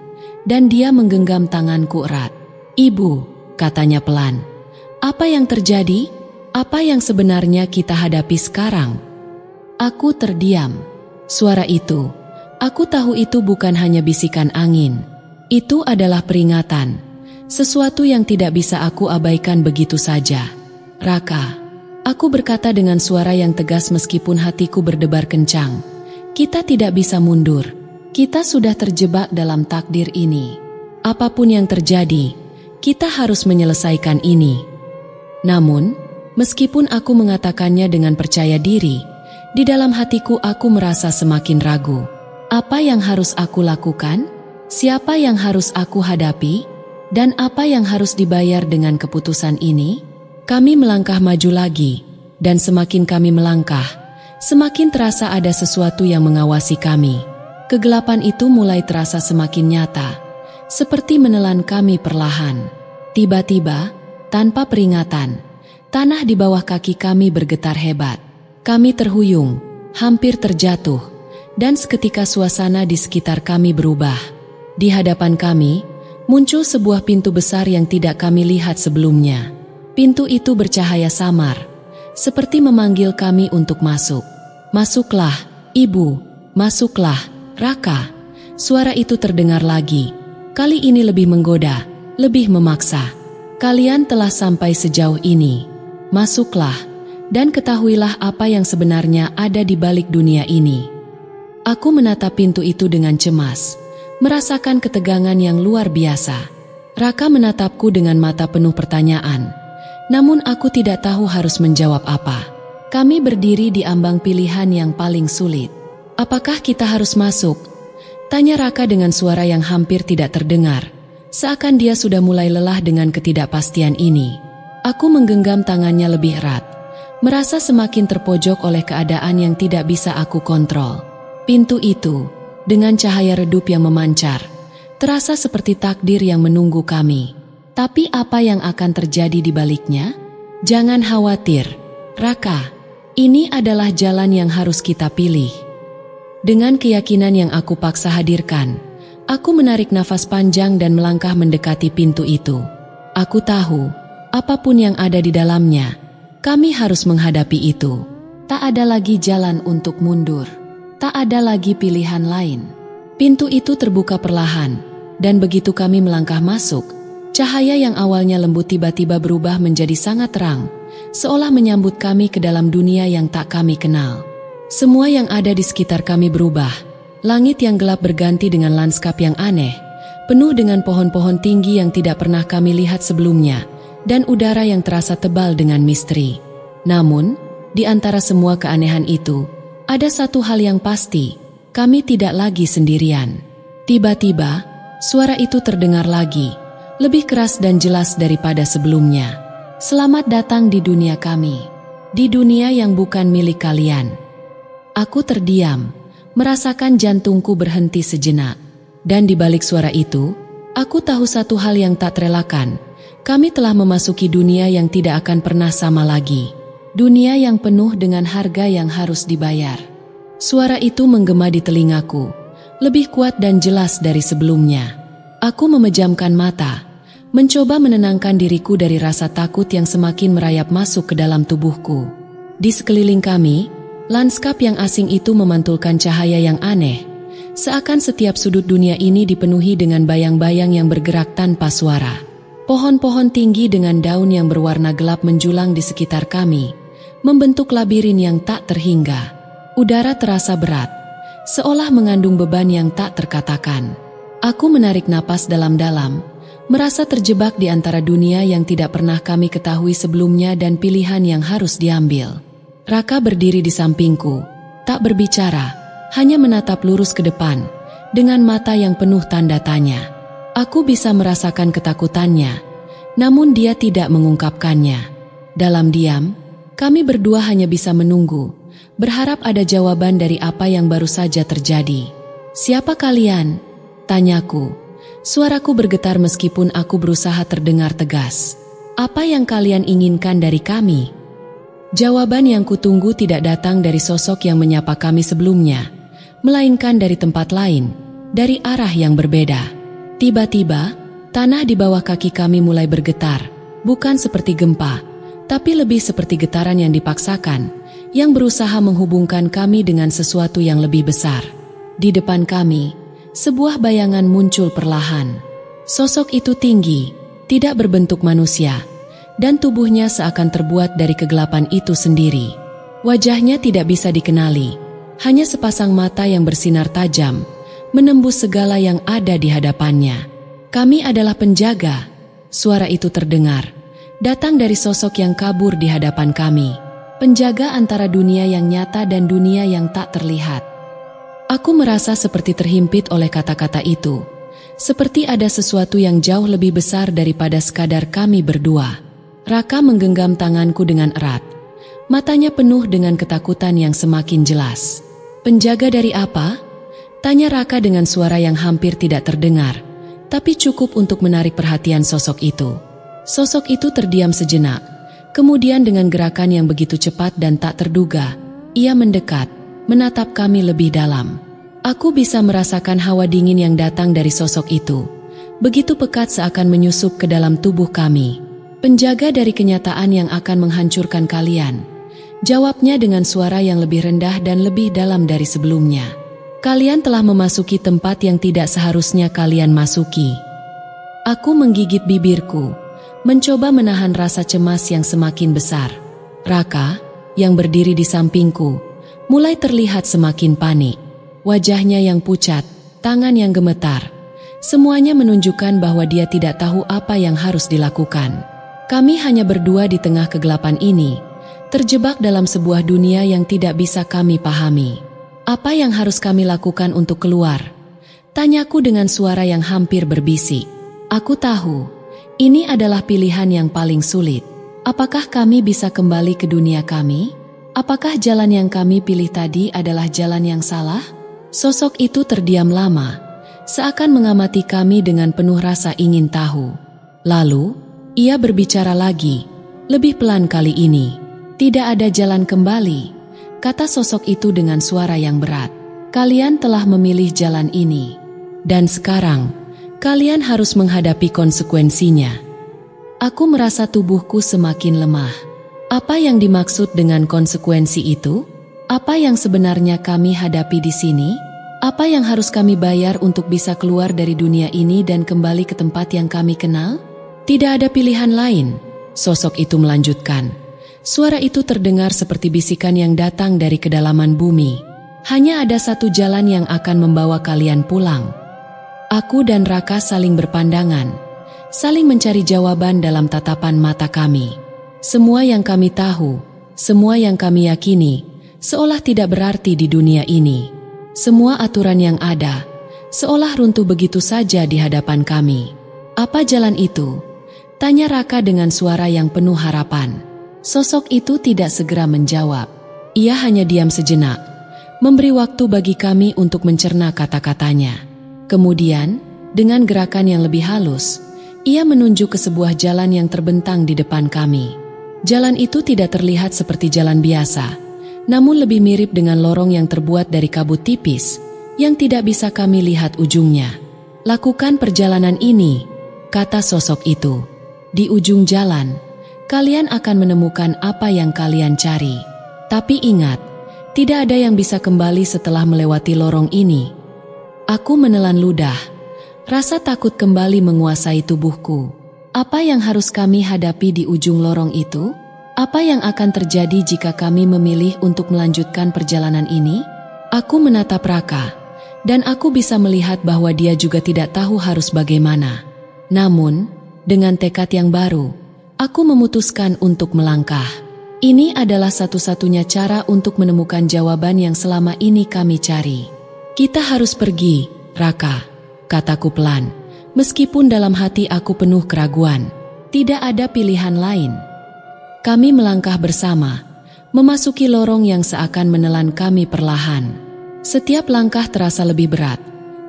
dan dia menggenggam tanganku erat. Ibu, katanya pelan. Apa yang terjadi? Apa yang sebenarnya kita hadapi sekarang? Aku terdiam. Suara itu, aku tahu itu bukan hanya bisikan angin. Itu adalah peringatan. Sesuatu yang tidak bisa aku abaikan begitu saja. Raka, aku berkata dengan suara yang tegas meskipun hatiku berdebar kencang. Kita tidak bisa mundur. Kita sudah terjebak dalam takdir ini. Apapun yang terjadi, kita harus menyelesaikan ini. Namun, meskipun aku mengatakannya dengan percaya diri, di dalam hatiku aku merasa semakin ragu. Apa yang harus aku lakukan? Siapa yang harus aku hadapi? Dan apa yang harus dibayar dengan keputusan ini? Kami melangkah maju lagi, dan semakin kami melangkah, Semakin terasa ada sesuatu yang mengawasi kami. Kegelapan itu mulai terasa semakin nyata, seperti menelan kami perlahan. Tiba-tiba, tanpa peringatan, tanah di bawah kaki kami bergetar hebat. Kami terhuyung, hampir terjatuh, dan seketika suasana di sekitar kami berubah. Di hadapan kami, muncul sebuah pintu besar yang tidak kami lihat sebelumnya. Pintu itu bercahaya samar, seperti memanggil kami untuk masuk. "Masuklah, Ibu, masuklah, Raka." Suara itu terdengar lagi. Kali ini lebih menggoda, lebih memaksa. "Kalian telah sampai sejauh ini. Masuklah, dan ketahuilah apa yang sebenarnya ada di balik dunia ini." Aku menatap pintu itu dengan cemas, merasakan ketegangan yang luar biasa. Raka menatapku dengan mata penuh pertanyaan, namun aku tidak tahu harus menjawab apa. Kami berdiri di ambang pilihan yang paling sulit. "Apakah kita harus masuk?" tanya Raka dengan suara yang hampir tidak terdengar, seakan dia sudah mulai lelah dengan ketidakpastian ini. Aku menggenggam tangannya lebih erat, merasa semakin terpojok oleh keadaan yang tidak bisa aku kontrol. Pintu itu, dengan cahaya redup yang memancar, terasa seperti takdir yang menunggu kami. Tapi apa yang akan terjadi di baliknya? Jangan khawatir, Raka. Ini adalah jalan yang harus kita pilih. Dengan keyakinan yang aku paksa hadirkan, aku menarik nafas panjang dan melangkah mendekati pintu itu. Aku tahu, apapun yang ada di dalamnya, kami harus menghadapi itu. Tak ada lagi jalan untuk mundur. Tak ada lagi pilihan lain. Pintu itu terbuka perlahan, dan begitu kami melangkah masuk, cahaya yang awalnya lembut tiba-tiba berubah menjadi sangat terang, seolah menyambut kami ke dalam dunia yang tak kami kenal. Semua yang ada di sekitar kami berubah. Langit yang gelap berganti dengan lanskap yang aneh, penuh dengan pohon-pohon tinggi yang tidak pernah kami lihat sebelumnya, dan udara yang terasa tebal dengan misteri. Namun, di antara semua keanehan itu, ada satu hal yang pasti, kami tidak lagi sendirian. Tiba-tiba, suara itu terdengar lagi, lebih keras dan jelas daripada sebelumnya. "Selamat datang di dunia kami, di dunia yang bukan milik kalian." Aku terdiam, merasakan jantungku berhenti sejenak. Dan di balik suara itu, aku tahu satu hal yang tak terelakkan. Kami telah memasuki dunia yang tidak akan pernah sama lagi. Dunia yang penuh dengan harga yang harus dibayar. Suara itu menggema di telingaku, lebih kuat dan jelas dari sebelumnya. Aku memejamkan mata, mencoba menenangkan diriku dari rasa takut yang semakin merayap masuk ke dalam tubuhku. Di sekeliling kami, lanskap yang asing itu memantulkan cahaya yang aneh, seakan setiap sudut dunia ini dipenuhi dengan bayang-bayang yang bergerak tanpa suara. Pohon-pohon tinggi dengan daun yang berwarna gelap menjulang di sekitar kami, membentuk labirin yang tak terhingga. Udara terasa berat, seolah mengandung beban yang tak terkatakan. Aku menarik napas dalam-dalam, merasa terjebak di antara dunia yang tidak pernah kami ketahui sebelumnya dan pilihan yang harus diambil. Raka berdiri di sampingku, tak berbicara, hanya menatap lurus ke depan, dengan mata yang penuh tanda tanya. Aku bisa merasakan ketakutannya, namun dia tidak mengungkapkannya. Dalam diam, kami berdua hanya bisa menunggu, berharap ada jawaban dari apa yang baru saja terjadi. "Siapa kalian?" tanyaku. Suaraku bergetar meskipun aku berusaha terdengar tegas. "Apa yang kalian inginkan dari kami?" Jawaban yang kutunggu tidak datang dari sosok yang menyapa kami sebelumnya, melainkan dari tempat lain, dari arah yang berbeda. Tiba-tiba, tanah di bawah kaki kami mulai bergetar, bukan seperti gempa, tapi lebih seperti getaran yang dipaksakan, yang berusaha menghubungkan kami dengan sesuatu yang lebih besar. Di depan kami, sebuah bayangan muncul perlahan. Sosok itu tinggi, tidak berbentuk manusia, dan tubuhnya seakan terbuat dari kegelapan itu sendiri. Wajahnya tidak bisa dikenali, hanya sepasang mata yang bersinar tajam, menembus segala yang ada di hadapannya. "Kami adalah penjaga," suara itu terdengar, datang dari sosok yang kabur di hadapan kami. Penjaga antara dunia yang nyata dan dunia yang tak terlihat. Aku merasa seperti terhimpit oleh kata-kata itu, seperti ada sesuatu yang jauh lebih besar daripada sekadar kami berdua. Raka menggenggam tanganku dengan erat, Matanya penuh dengan ketakutan yang semakin jelas. "Penjaga dari apa?" tanya Raka dengan suara yang hampir tidak terdengar, tapi cukup untuk menarik perhatian sosok itu. Sosok itu terdiam sejenak, kemudian dengan gerakan yang begitu cepat dan tak terduga, ia mendekat, menatap kami lebih dalam. Aku bisa merasakan hawa dingin yang datang dari sosok itu, begitu pekat seakan menyusup ke dalam tubuh kami. "Penjaga dari kenyataan yang akan menghancurkan kalian," jawabnya dengan suara yang lebih rendah dan lebih dalam dari sebelumnya. "Kalian telah memasuki tempat yang tidak seharusnya kalian masuki." Aku menggigit bibirku, mencoba menahan rasa cemas yang semakin besar. Raka, yang berdiri di sampingku, mulai terlihat semakin panik. Wajahnya yang pucat, tangan yang gemetar, semuanya menunjukkan bahwa dia tidak tahu apa yang harus dilakukan. Kami hanya berdua di tengah kegelapan ini, terjebak dalam sebuah dunia yang tidak bisa kami pahami. "Apa yang harus kami lakukan untuk keluar?" tanyaku dengan suara yang hampir berbisik. Aku tahu, ini adalah pilihan yang paling sulit. Apakah kami bisa kembali ke dunia kami? Apakah jalan yang kami pilih tadi adalah jalan yang salah? Sosok itu terdiam lama, seakan mengamati kami dengan penuh rasa ingin tahu. Lalu, ia berbicara lagi, lebih pelan kali ini. "Tidak ada jalan kembali," kata sosok itu dengan suara yang berat. "Kalian telah memilih jalan ini, dan sekarang kalian harus menghadapi konsekuensinya." Aku merasa tubuhku semakin lemah. Apa yang dimaksud dengan konsekuensi itu? Apa yang sebenarnya kami hadapi di sini? Apa yang harus kami bayar untuk bisa keluar dari dunia ini dan kembali ke tempat yang kami kenal? "Tidak ada pilihan lain," sosok itu melanjutkan. Suara itu terdengar seperti bisikan yang datang dari kedalaman bumi. "Hanya ada satu jalan yang akan membawa kalian pulang." Aku dan Raka saling berpandangan, saling mencari jawaban dalam tatapan mata kami. Semua yang kami tahu, semua yang kami yakini, seolah tidak berarti di dunia ini. Semua aturan yang ada, seolah runtuh begitu saja di hadapan kami. "Apa jalan itu?" tanya Raka dengan suara yang penuh harapan. Sosok itu tidak segera menjawab. Ia hanya diam sejenak, memberi waktu bagi kami untuk mencerna kata-katanya. Kemudian, dengan gerakan yang lebih halus, ia menunjuk ke sebuah jalan yang terbentang di depan kami. Jalan itu tidak terlihat seperti jalan biasa, namun lebih mirip dengan lorong yang terbuat dari kabut tipis, yang tidak bisa kami lihat ujungnya. "Lakukan perjalanan ini," kata sosok itu. "Di ujung jalan, kalian akan menemukan apa yang kalian cari. Tapi ingat, tidak ada yang bisa kembali setelah melewati lorong ini." Aku menelan ludah. Rasa takut kembali menguasai tubuhku. Apa yang harus kami hadapi di ujung lorong itu? Apa yang akan terjadi jika kami memilih untuk melanjutkan perjalanan ini? Aku menatap Raka, dan aku bisa melihat bahwa dia juga tidak tahu harus bagaimana. Namun, dengan tekad yang baru, aku memutuskan untuk melangkah. Ini adalah satu-satunya cara untuk menemukan jawaban yang selama ini kami cari. "Kita harus pergi, Raka," kataku pelan, meskipun dalam hati aku penuh keraguan. Tidak ada pilihan lain. Kami melangkah bersama, memasuki lorong yang seakan menelan kami perlahan. Setiap langkah terasa lebih berat,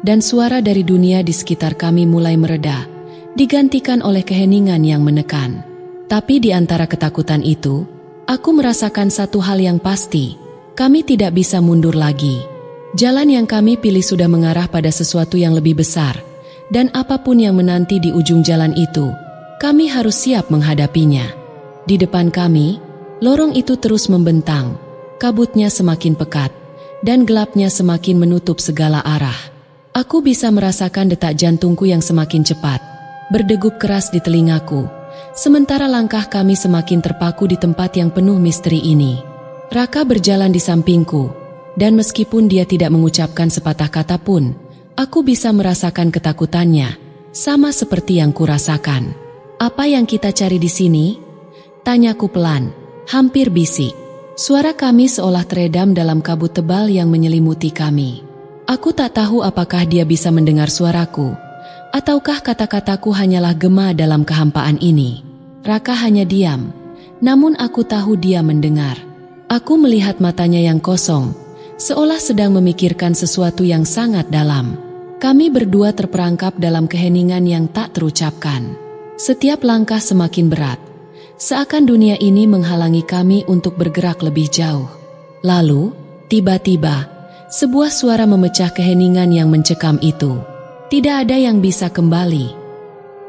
dan suara dari dunia di sekitar kami mulai mereda, digantikan oleh keheningan yang menekan. Tapi di antara ketakutan itu, aku merasakan satu hal yang pasti, kami tidak bisa mundur lagi. Jalan yang kami pilih sudah mengarah pada sesuatu yang lebih besar, dan apapun yang menanti di ujung jalan itu, kami harus siap menghadapinya. Di depan kami, lorong itu terus membentang, kabutnya semakin pekat, dan gelapnya semakin menutup segala arah. Aku bisa merasakan detak jantungku yang semakin cepat, berdegup keras di telingaku, sementara langkah kami semakin terpaku di tempat yang penuh misteri ini. Raka berjalan di sampingku, dan meskipun dia tidak mengucapkan sepatah kata pun, aku bisa merasakan ketakutannya, sama seperti yang kurasakan. "Apa yang kita cari di sini?" tanyaku pelan, hampir bisik. Suara kami seolah teredam dalam kabut tebal yang menyelimuti kami. Aku tak tahu apakah dia bisa mendengar suaraku, ataukah kata-kataku hanyalah gema dalam kehampaan ini. Raka hanya diam, namun aku tahu dia mendengar. Aku melihat matanya yang kosong, seolah sedang memikirkan sesuatu yang sangat dalam. Kami berdua terperangkap dalam keheningan yang tak terucapkan. Setiap langkah semakin berat, seakan dunia ini menghalangi kami untuk bergerak lebih jauh. Lalu, tiba-tiba, sebuah suara memecah keheningan yang mencekam itu. Tidak ada yang bisa kembali.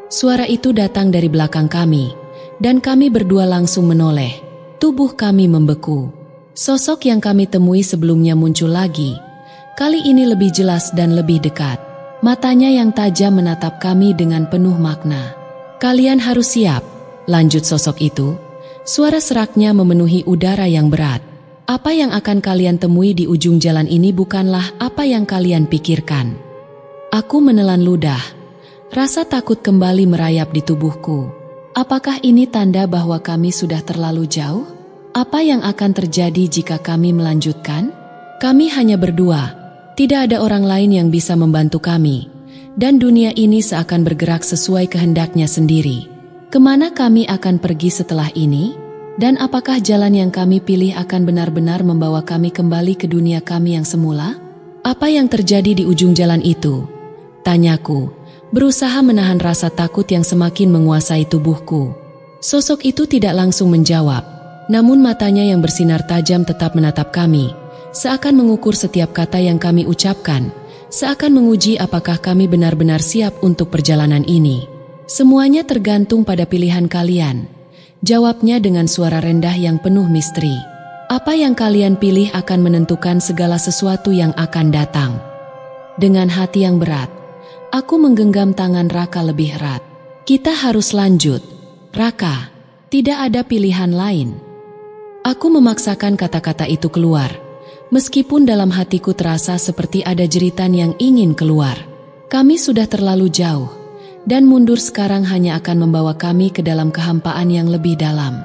Suara itu datang dari belakang kami, dan kami berdua langsung menoleh. Tubuh kami membeku. Sosok yang kami temui sebelumnya muncul lagi. Kali ini lebih jelas dan lebih dekat. Matanya yang tajam menatap kami dengan penuh makna. "Kalian harus siap," lanjut sosok itu. Suara seraknya memenuhi udara yang berat. "Apa yang akan kalian temui di ujung jalan ini bukanlah apa yang kalian pikirkan." Aku menelan ludah. Rasa takut kembali merayap di tubuhku. Apakah ini tanda bahwa kami sudah terlalu jauh? Apa yang akan terjadi jika kami melanjutkan? Kami hanya berdua, tidak ada orang lain yang bisa membantu kami, dan dunia ini seakan bergerak sesuai kehendaknya sendiri. Kemana kami akan pergi setelah ini? Dan apakah jalan yang kami pilih akan benar-benar membawa kami kembali ke dunia kami yang semula? Apa yang terjadi di ujung jalan itu? Tanyaku, berusaha menahan rasa takut yang semakin menguasai tubuhku. Sosok itu tidak langsung menjawab, namun matanya yang bersinar tajam tetap menatap kami, seakan mengukur setiap kata yang kami ucapkan, seakan menguji apakah kami benar-benar siap untuk perjalanan ini. "Semuanya tergantung pada pilihan kalian," jawabnya dengan suara rendah yang penuh misteri. "Apa yang kalian pilih akan menentukan segala sesuatu yang akan datang." Dengan hati yang berat, aku menggenggam tangan Raka lebih erat. "Kita harus lanjut, Raka. Tidak ada pilihan lain." Aku memaksakan kata-kata itu keluar, meskipun dalam hatiku terasa seperti ada jeritan yang ingin keluar. Kami sudah terlalu jauh, dan mundur sekarang hanya akan membawa kami ke dalam kehampaan yang lebih dalam.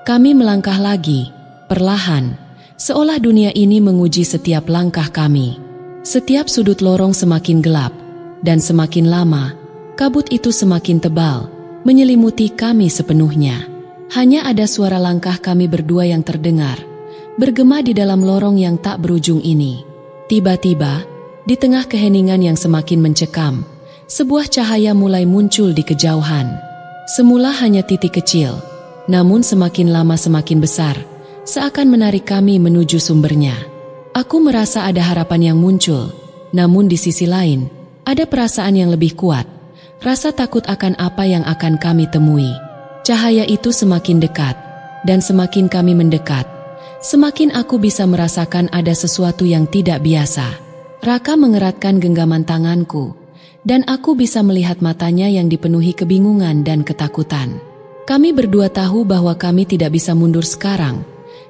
Kami melangkah lagi, perlahan, seolah dunia ini menguji setiap langkah kami. Setiap sudut lorong semakin gelap, dan semakin lama, kabut itu semakin tebal, menyelimuti kami sepenuhnya. Hanya ada suara langkah kami berdua yang terdengar, bergema di dalam lorong yang tak berujung ini. Tiba-tiba, di tengah keheningan yang semakin mencekam, sebuah cahaya mulai muncul di kejauhan. Semula hanya titik kecil, namun semakin lama semakin besar, seakan menarik kami menuju sumbernya. Aku merasa ada harapan yang muncul, namun di sisi lain, ada perasaan yang lebih kuat, rasa takut akan apa yang akan kami temui. Cahaya itu semakin dekat, dan semakin kami mendekat, semakin aku bisa merasakan ada sesuatu yang tidak biasa. Raka mengeratkan genggaman tanganku, dan aku bisa melihat matanya yang dipenuhi kebingungan dan ketakutan. Kami berdua tahu bahwa kami tidak bisa mundur sekarang,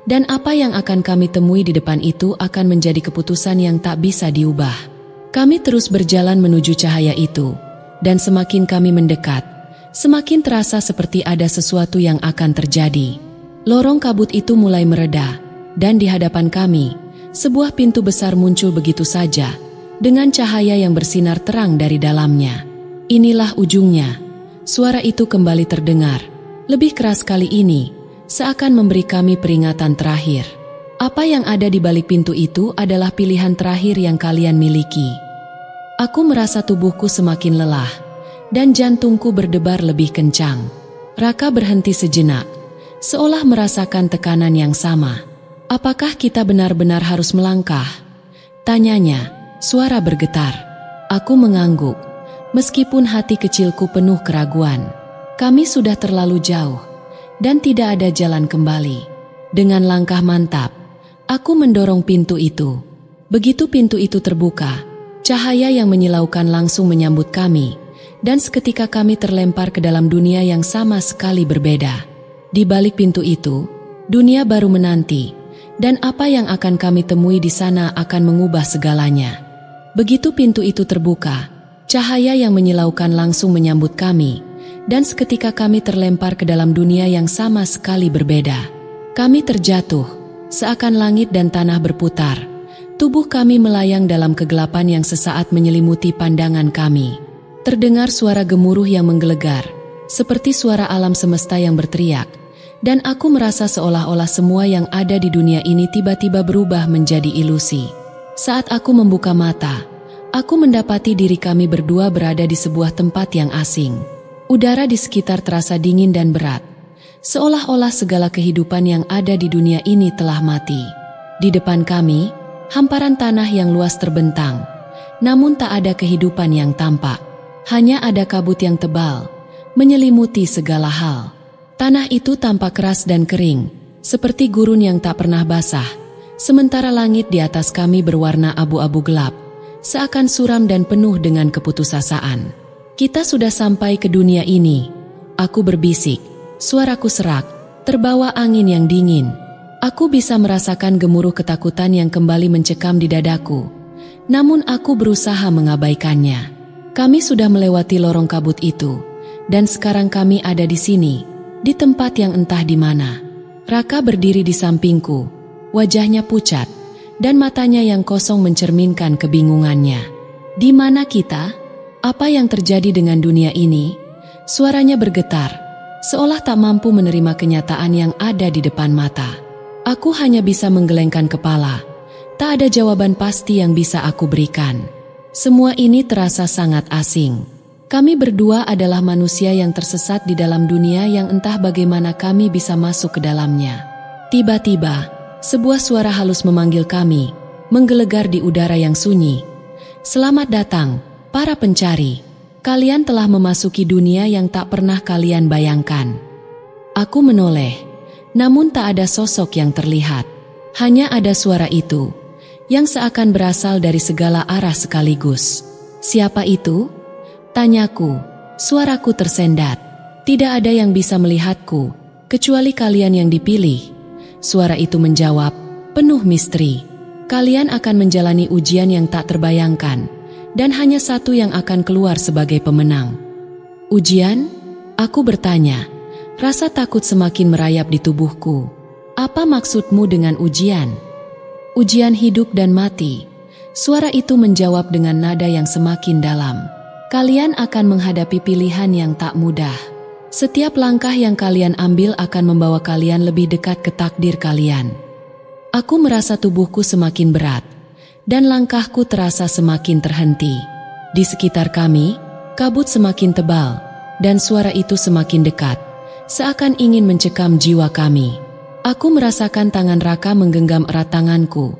dan apa yang akan kami temui di depan itu akan menjadi keputusan yang tak bisa diubah. Kami terus berjalan menuju cahaya itu, dan semakin kami mendekat, semakin terasa seperti ada sesuatu yang akan terjadi. Lorong kabut itu mulai mereda, dan di hadapan kami, sebuah pintu besar muncul begitu saja, dengan cahaya yang bersinar terang dari dalamnya. "Inilah ujungnya." Suara itu kembali terdengar, lebih keras kali ini, seakan memberi kami peringatan terakhir. "Apa yang ada di balik pintu itu adalah pilihan terakhir yang kalian miliki." Aku merasa tubuhku semakin lelah, dan jantungku berdebar lebih kencang. Raka berhenti sejenak, seolah merasakan tekanan yang sama. "Apakah kita benar-benar harus melangkah?" tanyanya, suara bergetar. Aku mengangguk, meskipun hati kecilku penuh keraguan. Kami sudah terlalu jauh, dan tidak ada jalan kembali. Dengan langkah mantap, aku mendorong pintu itu. Begitu pintu itu terbuka, cahaya yang menyilaukan langsung menyambut kami, dan seketika kami terlempar ke dalam dunia yang sama sekali berbeda. Di balik pintu itu, dunia baru menanti, dan apa yang akan kami temui di sana akan mengubah segalanya. Begitu pintu itu terbuka, cahaya yang menyilaukan langsung menyambut kami, dan seketika kami terlempar ke dalam dunia yang sama sekali berbeda. Kami terjatuh, seakan langit dan tanah berputar. Tubuh kami melayang dalam kegelapan yang sesaat menyelimuti pandangan kami. Terdengar suara gemuruh yang menggelegar, seperti suara alam semesta yang berteriak, Dan aku merasa seolah-olah semua yang ada di dunia ini tiba-tiba berubah menjadi ilusi. Saat aku membuka mata, aku mendapati diri kami berdua berada di sebuah tempat yang asing. Udara di sekitar terasa dingin dan berat, seolah-olah segala kehidupan yang ada di dunia ini telah mati. Di depan kami, hamparan tanah yang luas terbentang, namun tak ada kehidupan yang tampak. Hanya ada kabut yang tebal, menyelimuti segala hal. Tanah itu tampak keras dan kering, seperti gurun yang tak pernah basah, sementara langit di atas kami berwarna abu-abu gelap, seakan suram dan penuh dengan keputusasaan. Kita sudah sampai ke dunia ini, aku berbisik, suaraku serak, terbawa angin yang dingin. Aku bisa merasakan gemuruh ketakutan yang kembali mencekam di dadaku, namun aku berusaha mengabaikannya. Kami sudah melewati lorong kabut itu, dan sekarang kami ada di sini, di tempat yang entah di mana. Raka berdiri di sampingku, wajahnya pucat, dan matanya yang kosong mencerminkan kebingungannya. Di mana kita? Apa yang terjadi dengan dunia ini? Suaranya bergetar, seolah tak mampu menerima kenyataan yang ada di depan mata. Aku hanya bisa menggelengkan kepala. Tak ada jawaban pasti yang bisa aku berikan. Semua ini terasa sangat asing. Kami berdua adalah manusia yang tersesat di dalam dunia yang entah bagaimana kami bisa masuk ke dalamnya. Tiba-tiba, sebuah suara halus memanggil kami, menggelegar di udara yang sunyi. Selamat datang, para pencari. Kalian telah memasuki dunia yang tak pernah kalian bayangkan. Aku menoleh, namun tak ada sosok yang terlihat. Hanya ada suara itu, yang seakan berasal dari segala arah sekaligus. Siapa itu? Tanyaku, suaraku tersendat. Tidak ada yang bisa melihatku, kecuali kalian yang dipilih. Suara itu menjawab, penuh misteri. Kalian akan menjalani ujian yang tak terbayangkan, dan hanya satu yang akan keluar sebagai pemenang. Ujian? Aku bertanya. Rasa takut semakin merayap di tubuhku. Apa maksudmu dengan ujian? Ujian hidup dan mati. Suara itu menjawab dengan nada yang semakin dalam. Kalian akan menghadapi pilihan yang tak mudah. Setiap langkah yang kalian ambil akan membawa kalian lebih dekat ke takdir kalian. Aku merasa tubuhku semakin berat, dan langkahku terasa semakin terhenti. Di sekitar kami, kabut semakin tebal, dan suara itu semakin dekat, seakan ingin mencekam jiwa kami. Aku merasakan tangan Raka menggenggam erat tanganku,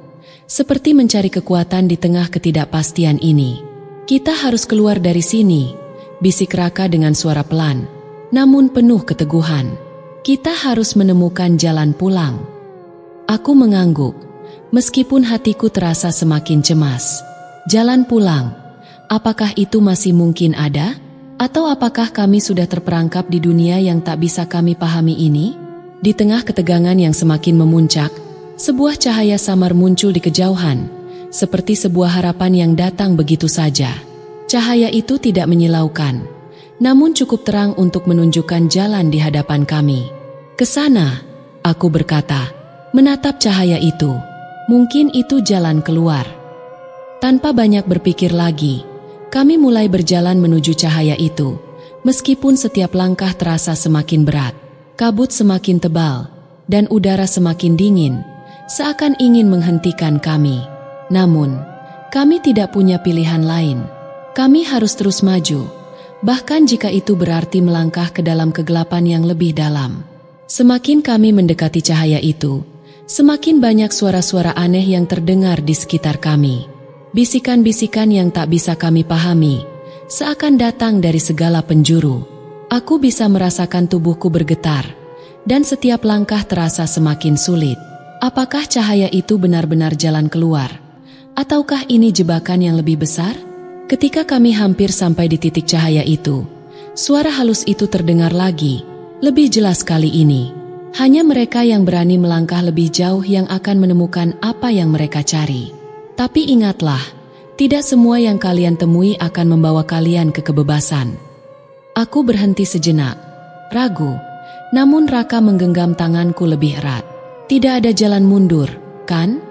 seperti mencari kekuatan di tengah ketidakpastian ini. Kita harus keluar dari sini, bisik Raka dengan suara pelan, namun penuh keteguhan. Kita harus menemukan jalan pulang. Aku mengangguk, meskipun hatiku terasa semakin cemas. Jalan pulang, apakah itu masih mungkin ada? Atau apakah kami sudah terperangkap di dunia yang tak bisa kami pahami ini? Di tengah ketegangan yang semakin memuncak, sebuah cahaya samar muncul di kejauhan, seperti sebuah harapan yang datang begitu saja. Cahaya itu tidak menyilaukan, namun cukup terang untuk menunjukkan jalan di hadapan kami. Ke sana, aku berkata, menatap cahaya itu. Mungkin itu jalan keluar. Tanpa banyak berpikir lagi, kami mulai berjalan menuju cahaya itu, meskipun setiap langkah terasa semakin berat. Kabut semakin tebal, dan udara semakin dingin, seakan ingin menghentikan kami. Namun, kami tidak punya pilihan lain. Kami harus terus maju, bahkan jika itu berarti melangkah ke dalam kegelapan yang lebih dalam. Semakin kami mendekati cahaya itu, semakin banyak suara-suara aneh yang terdengar di sekitar kami. Bisikan-bisikan yang tak bisa kami pahami, seakan datang dari segala penjuru. Aku bisa merasakan tubuhku bergetar, dan setiap langkah terasa semakin sulit. Apakah cahaya itu benar-benar jalan keluar? Ataukah ini jebakan yang lebih besar? Ketika kami hampir sampai di titik cahaya itu, suara halus itu terdengar lagi, lebih jelas kali ini. Hanya mereka yang berani melangkah lebih jauh yang akan menemukan apa yang mereka cari. Tapi ingatlah, tidak semua yang kalian temui akan membawa kalian ke kebebasan. Aku berhenti sejenak, ragu, namun Raka menggenggam tanganku lebih erat. Tidak ada jalan mundur, kan?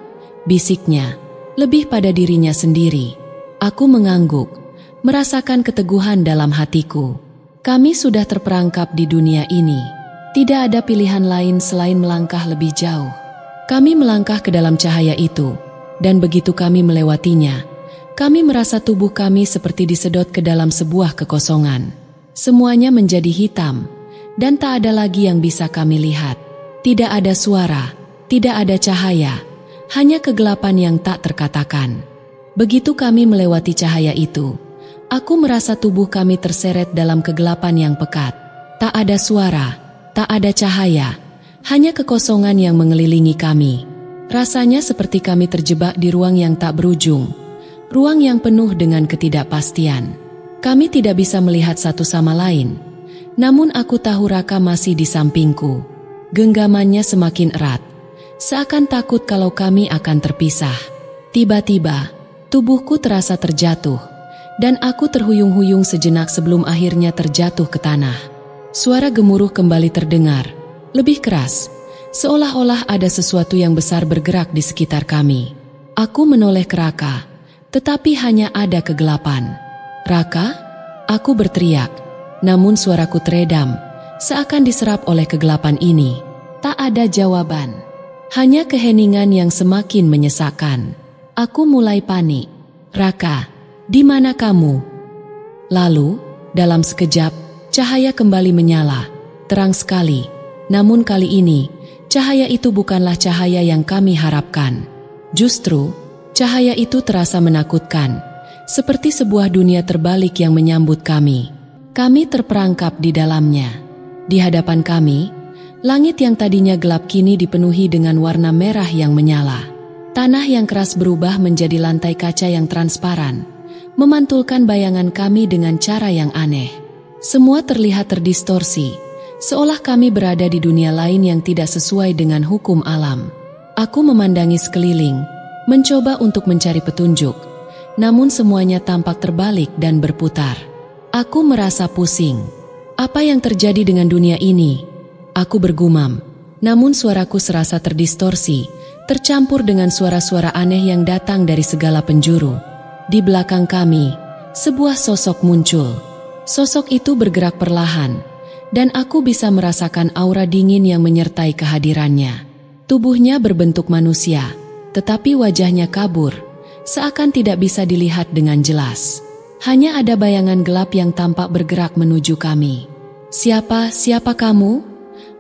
Bisiknya, lebih pada dirinya sendiri. Aku mengangguk, merasakan keteguhan dalam hatiku. Kami sudah terperangkap di dunia ini. Tidak ada pilihan lain selain melangkah lebih jauh. Kami melangkah ke dalam cahaya itu, dan begitu kami melewatinya, kami merasa tubuh kami seperti disedot ke dalam sebuah kekosongan. Semuanya menjadi hitam, dan tak ada lagi yang bisa kami lihat. Tidak ada suara, tidak ada cahaya, hanya kegelapan yang tak terkatakan. Begitu kami melewati cahaya itu, aku merasa tubuh kami terseret dalam kegelapan yang pekat. Tak ada suara, tak ada cahaya, hanya kekosongan yang mengelilingi kami. Rasanya seperti kami terjebak di ruang yang tak berujung, ruang yang penuh dengan ketidakpastian. Kami tidak bisa melihat satu sama lain, namun aku tahu Raka masih di sampingku. Genggamannya semakin erat, seakan takut kalau kami akan terpisah. Tiba-tiba, tubuhku terasa terjatuh, dan aku terhuyung-huyung sejenak sebelum akhirnya terjatuh ke tanah. Suara gemuruh kembali terdengar, lebih keras, seolah-olah ada sesuatu yang besar bergerak di sekitar kami. Aku menoleh ke Raka, tetapi hanya ada kegelapan. "Raka?" Aku berteriak, namun suaraku teredam, seakan diserap oleh kegelapan ini. Tak ada jawaban, hanya keheningan yang semakin menyesakkan. Aku mulai panik. "Raka, di mana kamu?" Lalu, dalam sekejap, cahaya kembali menyala, terang sekali. Namun kali ini, cahaya itu bukanlah cahaya yang kami harapkan. Justru, cahaya itu terasa menakutkan, seperti sebuah dunia terbalik yang menyambut kami. Kami terperangkap di dalamnya. Di hadapan kami, langit yang tadinya gelap kini dipenuhi dengan warna merah yang menyala. Tanah yang keras berubah menjadi lantai kaca yang transparan, memantulkan bayangan kami dengan cara yang aneh. Semua terlihat terdistorsi, seolah kami berada di dunia lain yang tidak sesuai dengan hukum alam. Aku memandangi sekeliling, mencoba untuk mencari petunjuk, namun semuanya tampak terbalik dan berputar. Aku merasa pusing. Apa yang terjadi dengan dunia ini? Aku bergumam, namun suaraku serasa terdistorsi, tercampur dengan suara-suara aneh yang datang dari segala penjuru. Di belakang kami, sebuah sosok muncul. Sosok itu bergerak perlahan, dan aku bisa merasakan aura dingin yang menyertai kehadirannya. Tubuhnya berbentuk manusia, tetapi wajahnya kabur, seakan tidak bisa dilihat dengan jelas. Hanya ada bayangan gelap yang tampak bergerak menuju kami. Siapa kamu?"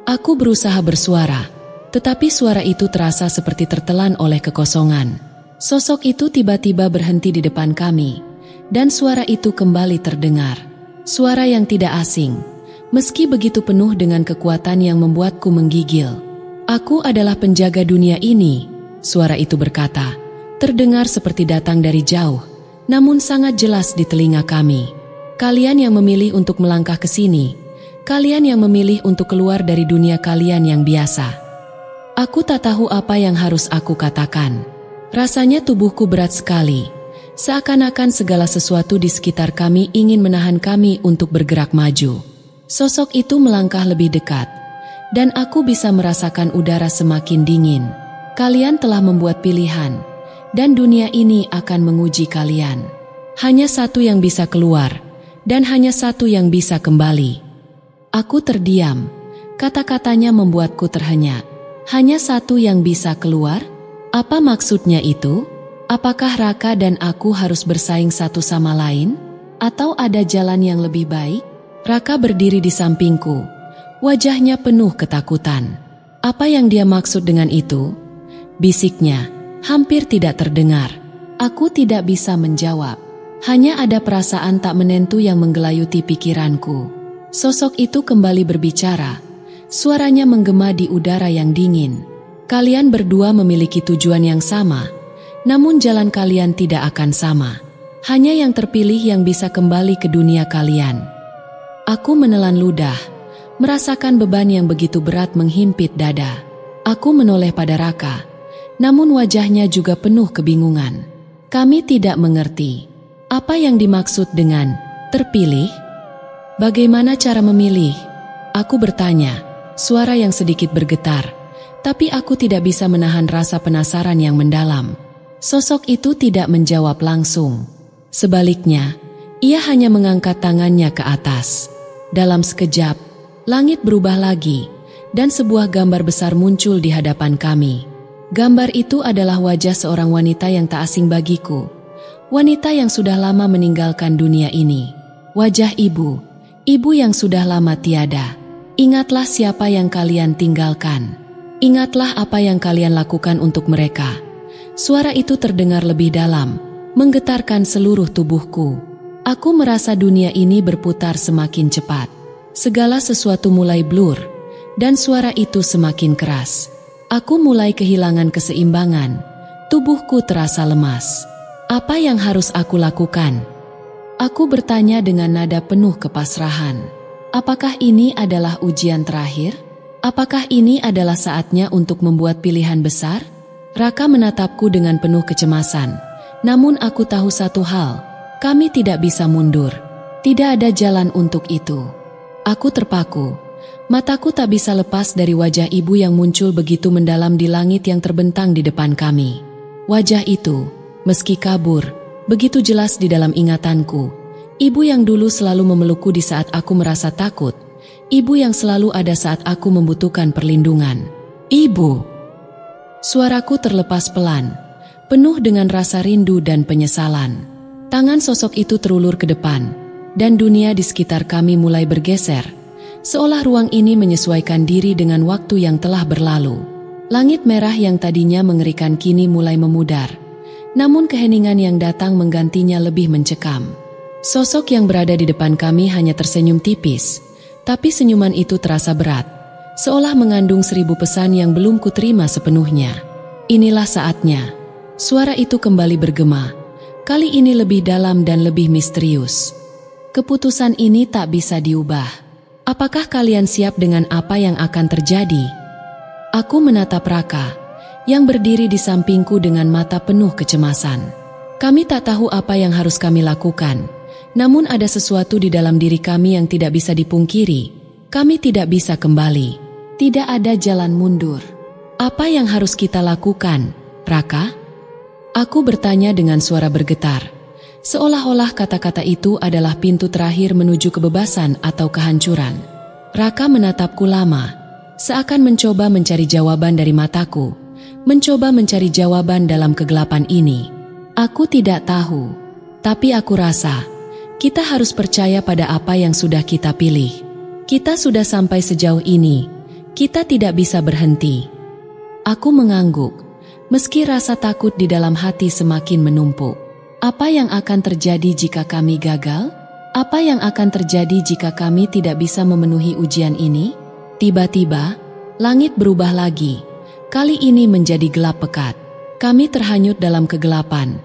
Aku berusaha bersuara, tetapi suara itu terasa seperti tertelan oleh kekosongan. Sosok itu tiba-tiba berhenti di depan kami, dan suara itu kembali terdengar. Suara yang tidak asing, meski begitu penuh dengan kekuatan yang membuatku menggigil. "Aku adalah penjaga dunia ini," suara itu berkata, terdengar seperti datang dari jauh, namun sangat jelas di telinga kami. "Kalian yang memilih untuk melangkah ke sini, kalian yang memilih untuk keluar dari dunia kalian yang biasa." Aku tak tahu apa yang harus aku katakan. Rasanya tubuhku berat sekali, seakan-akan segala sesuatu di sekitar kami ingin menahan kami untuk bergerak maju. Sosok itu melangkah lebih dekat, dan aku bisa merasakan udara semakin dingin. "Kalian telah membuat pilihan, dan dunia ini akan menguji kalian. Hanya satu yang bisa keluar, dan hanya satu yang bisa kembali." Aku terdiam. Kata-katanya membuatku terhenyak. Hanya satu yang bisa keluar? Apa maksudnya itu? Apakah Raka dan aku harus bersaing satu sama lain? Atau ada jalan yang lebih baik? Raka berdiri di sampingku. Wajahnya penuh ketakutan. "Apa yang dia maksud dengan itu?" bisiknya. Hampir tidak terdengar. Aku tidak bisa menjawab. Hanya ada perasaan tak menentu yang menggelayuti pikiranku. Sosok itu kembali berbicara. Suaranya menggema di udara yang dingin. "Kalian berdua memiliki tujuan yang sama, namun jalan kalian tidak akan sama. Hanya yang terpilih yang bisa kembali ke dunia kalian." Aku menelan ludah, merasakan beban yang begitu berat menghimpit dada. Aku menoleh pada Raka, namun wajahnya juga penuh kebingungan. Kami tidak mengerti. Apa yang dimaksud dengan terpilih? Bagaimana cara memilih? Aku bertanya, suara yang sedikit bergetar, tapi aku tidak bisa menahan rasa penasaran yang mendalam. Sosok itu tidak menjawab langsung. Sebaliknya, ia hanya mengangkat tangannya ke atas. Dalam sekejap, langit berubah lagi, dan sebuah gambar besar muncul di hadapan kami. Gambar itu adalah wajah seorang wanita yang tak asing bagiku. Wanita yang sudah lama meninggalkan dunia ini. Wajah ibu yang sudah lama tiada. Ingatlah siapa yang kalian tinggalkan. Ingatlah apa yang kalian lakukan untuk mereka. Suara itu terdengar lebih dalam, menggetarkan seluruh tubuhku. Aku merasa dunia ini berputar semakin cepat. Segala sesuatu mulai blur, dan suara itu semakin keras. Aku mulai kehilangan keseimbangan. Tubuhku terasa lemas. Apa yang harus aku lakukan? Aku bertanya dengan nada penuh kepasrahan. Apakah ini adalah ujian terakhir? Apakah ini adalah saatnya untuk membuat pilihan besar? Raka menatapku dengan penuh kecemasan. Namun aku tahu satu hal, kami tidak bisa mundur. Tidak ada jalan untuk itu. Aku terpaku. Mataku tak bisa lepas dari wajah ibu yang muncul begitu mendalam di langit yang terbentang di depan kami. Wajah itu, meski kabur, begitu jelas di dalam ingatanku. Ibu yang dulu selalu memelukku di saat aku merasa takut. Ibu yang selalu ada saat aku membutuhkan perlindungan. Ibu. Suaraku terlepas pelan, penuh dengan rasa rindu dan penyesalan. Tangan sosok itu terulur ke depan, dan dunia di sekitar kami mulai bergeser, seolah ruang ini menyesuaikan diri dengan waktu yang telah berlalu. Langit merah yang tadinya mengerikan kini mulai memudar, namun keheningan yang datang menggantinya lebih mencekam. Sosok yang berada di depan kami hanya tersenyum tipis, tapi senyuman itu terasa berat, seolah mengandung 1000 pesan yang belum kuterima sepenuhnya. Inilah saatnya. Suara itu kembali bergema, kali ini lebih dalam dan lebih misterius. Keputusan ini tak bisa diubah. Apakah kalian siap dengan apa yang akan terjadi? Aku menatap Raka, yang berdiri di sampingku dengan mata penuh kecemasan. Kami tak tahu apa yang harus kami lakukan, namun ada sesuatu di dalam diri kami yang tidak bisa dipungkiri. Kami tidak bisa kembali. Tidak ada jalan mundur. Apa yang harus kita lakukan, Raka? Aku bertanya dengan suara bergetar, seolah-olah kata-kata itu adalah pintu terakhir menuju kebebasan atau kehancuran. Raka menatapku lama, seakan mencoba mencari jawaban dari mataku, mencoba mencari jawaban dalam kegelapan ini. Aku tidak tahu, tapi aku rasa kita harus percaya pada apa yang sudah kita pilih. Kita sudah sampai sejauh ini, kita tidak bisa berhenti. Aku mengangguk, meski rasa takut di dalam hati semakin menumpuk. Apa yang akan terjadi jika kami gagal? Apa yang akan terjadi jika kami tidak bisa memenuhi ujian ini? Tiba-tiba, langit berubah lagi. Kali ini menjadi gelap pekat. Kami terhanyut dalam kegelapan.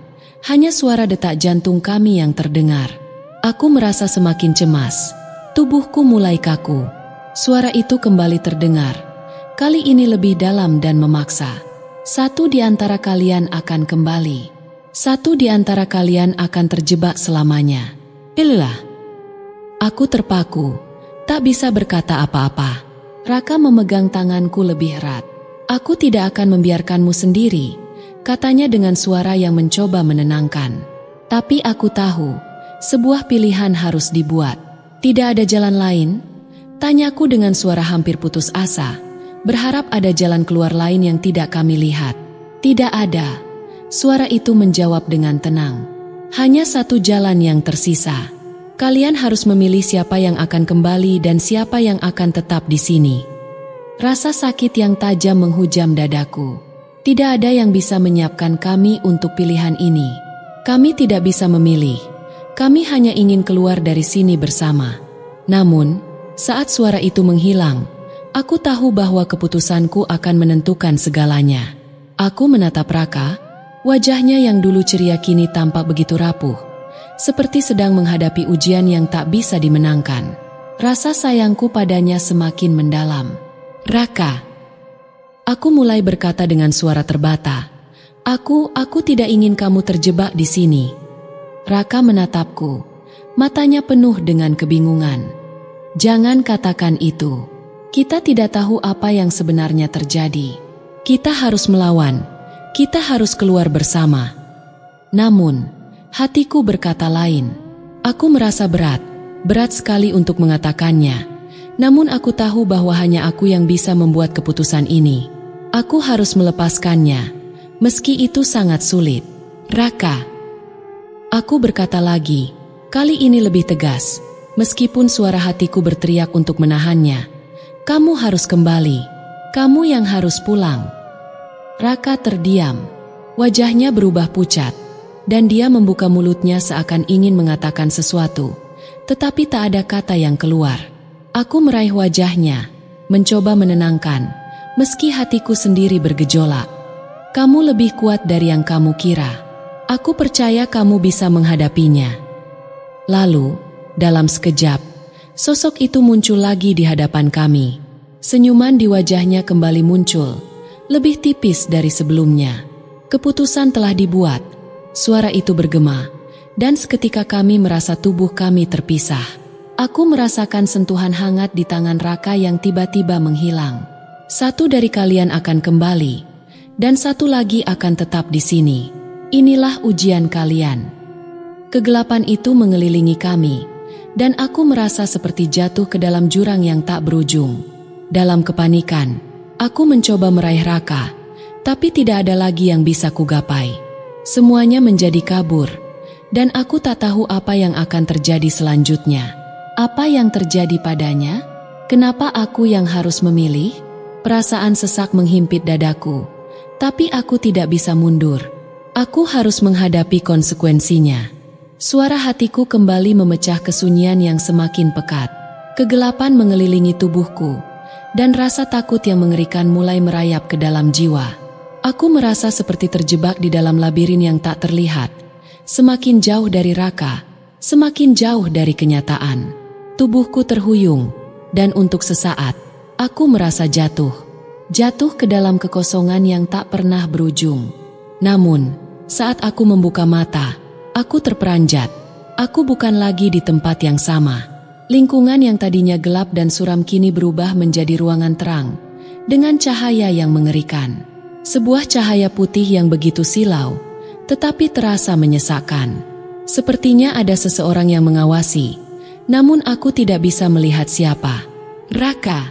Hanya suara detak jantung kami yang terdengar. Aku merasa semakin cemas. Tubuhku mulai kaku. Suara itu kembali terdengar. Kali ini lebih dalam dan memaksa. Satu di antara kalian akan kembali. Satu di antara kalian akan terjebak selamanya. Inilah. Aku terpaku. Tak bisa berkata apa-apa. Raka memegang tanganku lebih erat. Aku tidak akan membiarkanmu sendiri, katanya dengan suara yang mencoba menenangkan. Tapi aku tahu, sebuah pilihan harus dibuat. Tidak ada jalan lain? Tanyaku dengan suara hampir putus asa, berharap ada jalan keluar lain yang tidak kami lihat. Tidak ada. Suara itu menjawab dengan tenang. Hanya satu jalan yang tersisa. Kalian harus memilih siapa yang akan kembali dan siapa yang akan tetap di sini. Rasa sakit yang tajam menghujam dadaku. Tidak ada yang bisa menyiapkan kami untuk pilihan ini. Kami tidak bisa memilih. Kami hanya ingin keluar dari sini bersama. Namun, saat suara itu menghilang, aku tahu bahwa keputusanku akan menentukan segalanya. Aku menatap Raka, wajahnya yang dulu ceria kini tampak begitu rapuh, seperti sedang menghadapi ujian yang tak bisa dimenangkan. Rasa sayangku padanya semakin mendalam. Raka, aku mulai berkata dengan suara terbata. Aku tidak ingin kamu terjebak di sini. Raka menatapku, matanya penuh dengan kebingungan. Jangan katakan itu. Kita tidak tahu apa yang sebenarnya terjadi. Kita harus melawan. Kita harus keluar bersama. Namun, hatiku berkata lain. Aku merasa berat sekali untuk mengatakannya. Namun aku tahu bahwa hanya aku yang bisa membuat keputusan ini. Aku harus melepaskannya, meski itu sangat sulit. Raka. Aku berkata lagi, kali ini lebih tegas, meskipun suara hatiku berteriak untuk menahannya. Kamu harus kembali. Kamu yang harus pulang. Raka terdiam. Wajahnya berubah pucat, dan dia membuka mulutnya seakan ingin mengatakan sesuatu, tetapi tak ada kata yang keluar. Aku meraih wajahnya, mencoba menenangkan, meski hatiku sendiri bergejolak. Kamu lebih kuat dari yang kamu kira. Aku percaya kamu bisa menghadapinya. Lalu, dalam sekejap, sosok itu muncul lagi di hadapan kami. Senyuman di wajahnya kembali muncul, lebih tipis dari sebelumnya. Keputusan telah dibuat. Suara itu bergema, dan seketika kami merasa tubuh kami terpisah. Aku merasakan sentuhan hangat di tangan Raka yang tiba-tiba menghilang. Satu dari kalian akan kembali, dan satu lagi akan tetap di sini. Inilah ujian kalian. Kegelapan itu mengelilingi kami, dan aku merasa seperti jatuh ke dalam jurang yang tak berujung. Dalam kepanikan, aku mencoba meraih Raka, tapi tidak ada lagi yang bisa kugapai. Semuanya menjadi kabur, dan aku tak tahu apa yang akan terjadi selanjutnya. Apa yang terjadi padanya? Kenapa aku yang harus memilih? Perasaan sesak menghimpit dadaku, tapi aku tidak bisa mundur. Aku harus menghadapi konsekuensinya. Suara hatiku kembali memecah kesunyian yang semakin pekat. Kegelapan mengelilingi tubuhku, dan rasa takut yang mengerikan mulai merayap ke dalam jiwa. Aku merasa seperti terjebak di dalam labirin yang tak terlihat. Semakin jauh dari Raka, semakin jauh dari kenyataan. Tubuhku terhuyung, dan untuk sesaat, aku merasa jatuh. Jatuh ke dalam kekosongan yang tak pernah berujung. Namun, saat aku membuka mata, aku terperanjat. Aku bukan lagi di tempat yang sama. Lingkungan yang tadinya gelap dan suram kini berubah menjadi ruangan terang, dengan cahaya yang mengerikan. Sebuah cahaya putih yang begitu silau, tetapi terasa menyesakkan. Sepertinya ada seseorang yang mengawasi, namun aku tidak bisa melihat siapa. Raka.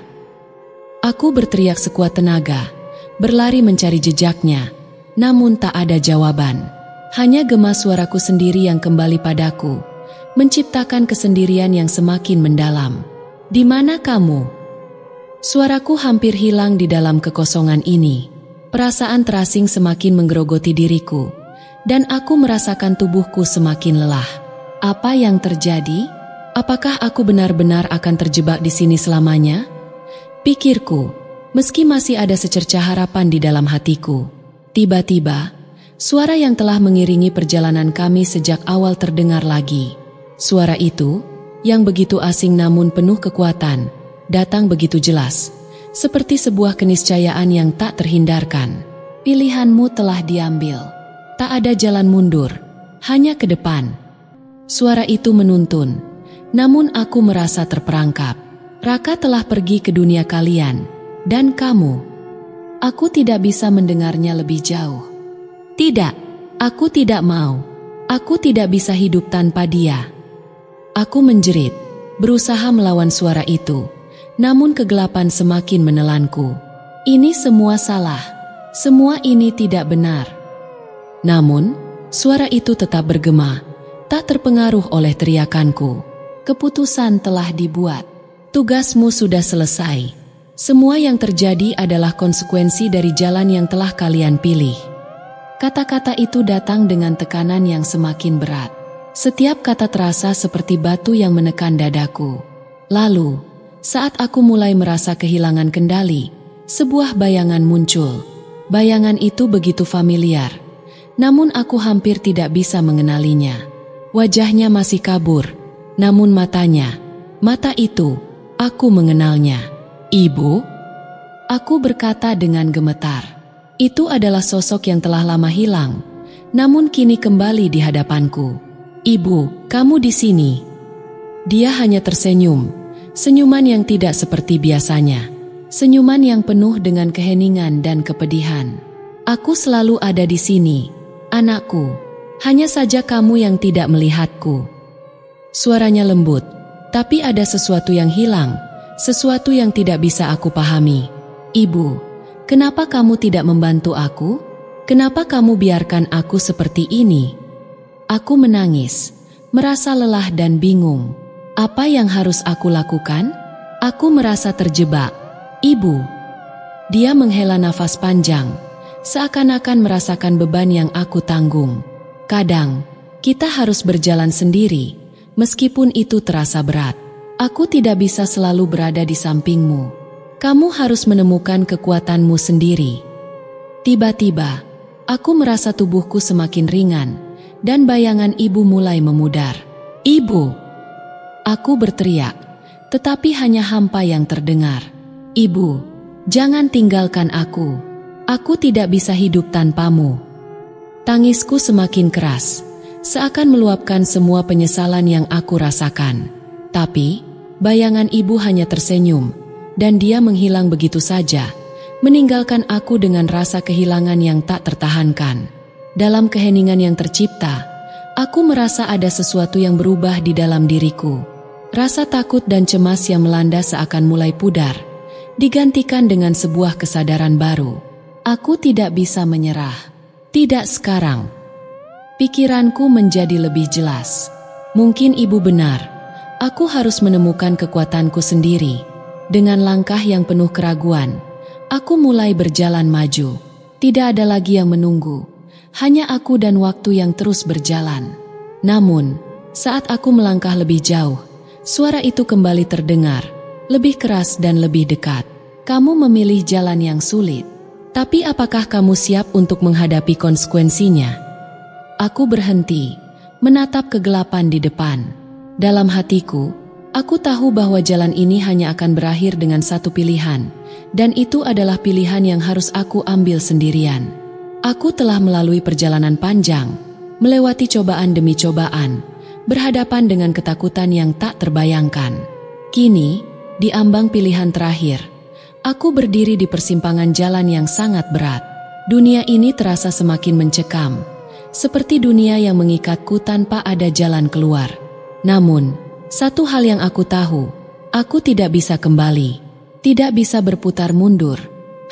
Aku berteriak sekuat tenaga, berlari mencari jejaknya, namun tak ada jawaban. Hanya gema suaraku sendiri yang kembali padaku, menciptakan kesendirian yang semakin mendalam. Di mana kamu? Suaraku hampir hilang di dalam kekosongan ini. Perasaan terasing semakin menggerogoti diriku, dan aku merasakan tubuhku semakin lelah. Apa yang terjadi? Apakah aku benar-benar akan terjebak di sini selamanya? Pikirku, meski masih ada secercah harapan di dalam hatiku. Tiba-tiba, suara yang telah mengiringi perjalanan kami sejak awal terdengar lagi. Suara itu, yang begitu asing namun penuh kekuatan, datang begitu jelas, seperti sebuah keniscayaan yang tak terhindarkan. Pilihanmu telah diambil. Tak ada jalan mundur, hanya ke depan. Suara itu menuntun. Namun aku merasa terperangkap. Raka telah pergi ke dunia kalian, dan kamu. Aku tidak bisa mendengarnya lebih jauh. Tidak, aku tidak mau. Aku tidak bisa hidup tanpa dia. Aku menjerit, berusaha melawan suara itu, namun kegelapan semakin menelanku. Ini semua salah. Semua ini tidak benar. Namun, suara itu tetap bergema, tak terpengaruh oleh teriakanku. Keputusan telah dibuat. Tugasmu sudah selesai. Semua yang terjadi adalah konsekuensi dari jalan yang telah kalian pilih. Kata-kata itu datang dengan tekanan yang semakin berat. Setiap kata terasa seperti batu yang menekan dadaku. Lalu, saat aku mulai merasa kehilangan kendali, sebuah bayangan muncul. Bayangan itu begitu familiar, namun aku hampir tidak bisa mengenalinya. Wajahnya masih kabur, namun mata itu, aku mengenalnya. Ibu? Aku berkata dengan gemetar. Itu adalah sosok yang telah lama hilang, namun kini kembali di hadapanku. Ibu, kamu di sini. Dia hanya tersenyum, senyuman yang tidak seperti biasanya. Senyuman yang penuh dengan keheningan dan kepedihan. Aku selalu ada di sini, anakku. Hanya saja kamu yang tidak melihatku. Suaranya lembut, tapi ada sesuatu yang hilang, sesuatu yang tidak bisa aku pahami. Ibu, kenapa kamu tidak membantu aku? Kenapa kamu biarkan aku seperti ini? Aku menangis, merasa lelah dan bingung. Apa yang harus aku lakukan? Aku merasa terjebak. Ibu. Dia menghela nafas panjang, seakan-akan merasakan beban yang aku tanggung. Kadang, kita harus berjalan sendiri, meskipun itu terasa berat. Aku tidak bisa selalu berada di sampingmu. Kamu harus menemukan kekuatanmu sendiri. Tiba-tiba, aku merasa tubuhku semakin ringan, dan bayangan ibu mulai memudar. Ibu! Aku berteriak, tetapi hanya hampa yang terdengar. Ibu, jangan tinggalkan aku. Aku tidak bisa hidup tanpamu. Tangisku semakin keras, seakan meluapkan semua penyesalan yang aku rasakan. Tapi, bayangan ibu hanya tersenyum, dan dia menghilang begitu saja, meninggalkan aku dengan rasa kehilangan yang tak tertahankan. Dalam keheningan yang tercipta, aku merasa ada sesuatu yang berubah di dalam diriku. Rasa takut dan cemas yang melanda seakan mulai pudar, digantikan dengan sebuah kesadaran baru. Aku tidak bisa menyerah. Tidak sekarang. Pikiranku menjadi lebih jelas. Mungkin ibu benar. Aku harus menemukan kekuatanku sendiri. Dengan langkah yang penuh keraguan, aku mulai berjalan maju. Tidak ada lagi yang menunggu. Hanya aku dan waktu yang terus berjalan. Namun, saat aku melangkah lebih jauh, suara itu kembali terdengar, lebih keras dan lebih dekat. Kamu memilih jalan yang sulit, tapi apakah kamu siap untuk menghadapi konsekuensinya? Aku berhenti, menatap kegelapan di depan. Dalam hatiku, aku tahu bahwa jalan ini hanya akan berakhir dengan satu pilihan, dan itu adalah pilihan yang harus aku ambil sendirian. Aku telah melalui perjalanan panjang, melewati cobaan demi cobaan, berhadapan dengan ketakutan yang tak terbayangkan. Kini, di ambang pilihan terakhir, aku berdiri di persimpangan jalan yang sangat berat. Dunia ini terasa semakin mencekam, seperti dunia yang mengikatku tanpa ada jalan keluar. Namun, satu hal yang aku tahu, aku tidak bisa kembali, tidak bisa berputar mundur,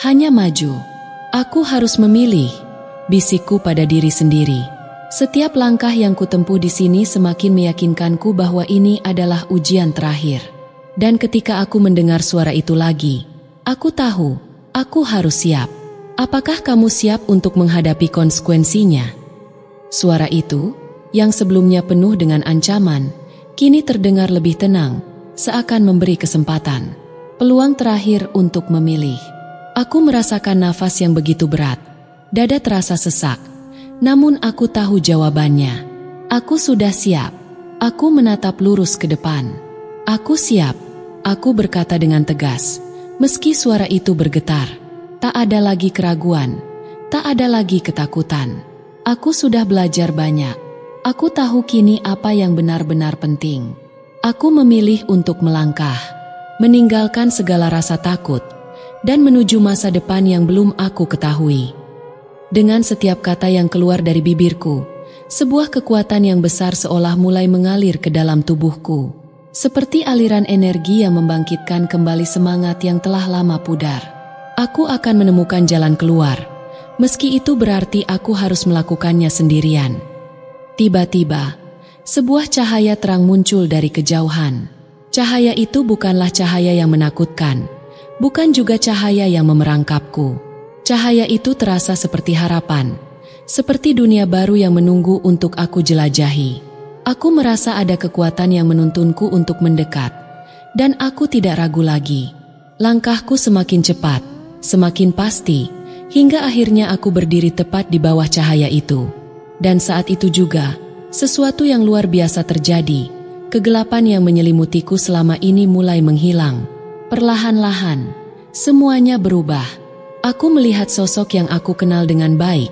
hanya maju. Aku harus memilih, bisikku pada diri sendiri. Setiap langkah yang kutempuh di sini semakin meyakinkanku bahwa ini adalah ujian terakhir. Dan ketika aku mendengar suara itu lagi, aku tahu, aku harus siap. Apakah kamu siap untuk menghadapi konsekuensinya? Suara itu, yang sebelumnya penuh dengan ancaman, kini terdengar lebih tenang, seakan memberi kesempatan. Peluang terakhir untuk memilih. Aku merasakan nafas yang begitu berat, dada terasa sesak. Namun aku tahu jawabannya. Aku sudah siap. Aku menatap lurus ke depan. Aku siap. Aku berkata dengan tegas. Meski suara itu bergetar. Tak ada lagi keraguan. Tak ada lagi ketakutan. Aku sudah belajar banyak. Aku tahu kini apa yang benar-benar penting. Aku memilih untuk melangkah. Meninggalkan segala rasa takut. Dan menuju masa depan yang belum aku ketahui. Dengan setiap kata yang keluar dari bibirku, sebuah kekuatan yang besar seolah mulai mengalir ke dalam tubuhku. Seperti aliran energi yang membangkitkan kembali semangat yang telah lama pudar. Aku akan menemukan jalan keluar, meski itu berarti aku harus melakukannya sendirian. Tiba-tiba, sebuah cahaya terang muncul dari kejauhan. Cahaya itu bukanlah cahaya yang menakutkan, bukan juga cahaya yang memerangkapku. Cahaya itu terasa seperti harapan, seperti dunia baru yang menunggu untuk aku jelajahi. Aku merasa ada kekuatan yang menuntunku untuk mendekat, dan aku tidak ragu lagi. Langkahku semakin cepat, semakin pasti, hingga akhirnya aku berdiri tepat di bawah cahaya itu. Dan saat itu juga, sesuatu yang luar biasa terjadi. Kegelapan yang menyelimutiku selama ini mulai menghilang. Perlahan-lahan, semuanya berubah. Aku melihat sosok yang aku kenal dengan baik,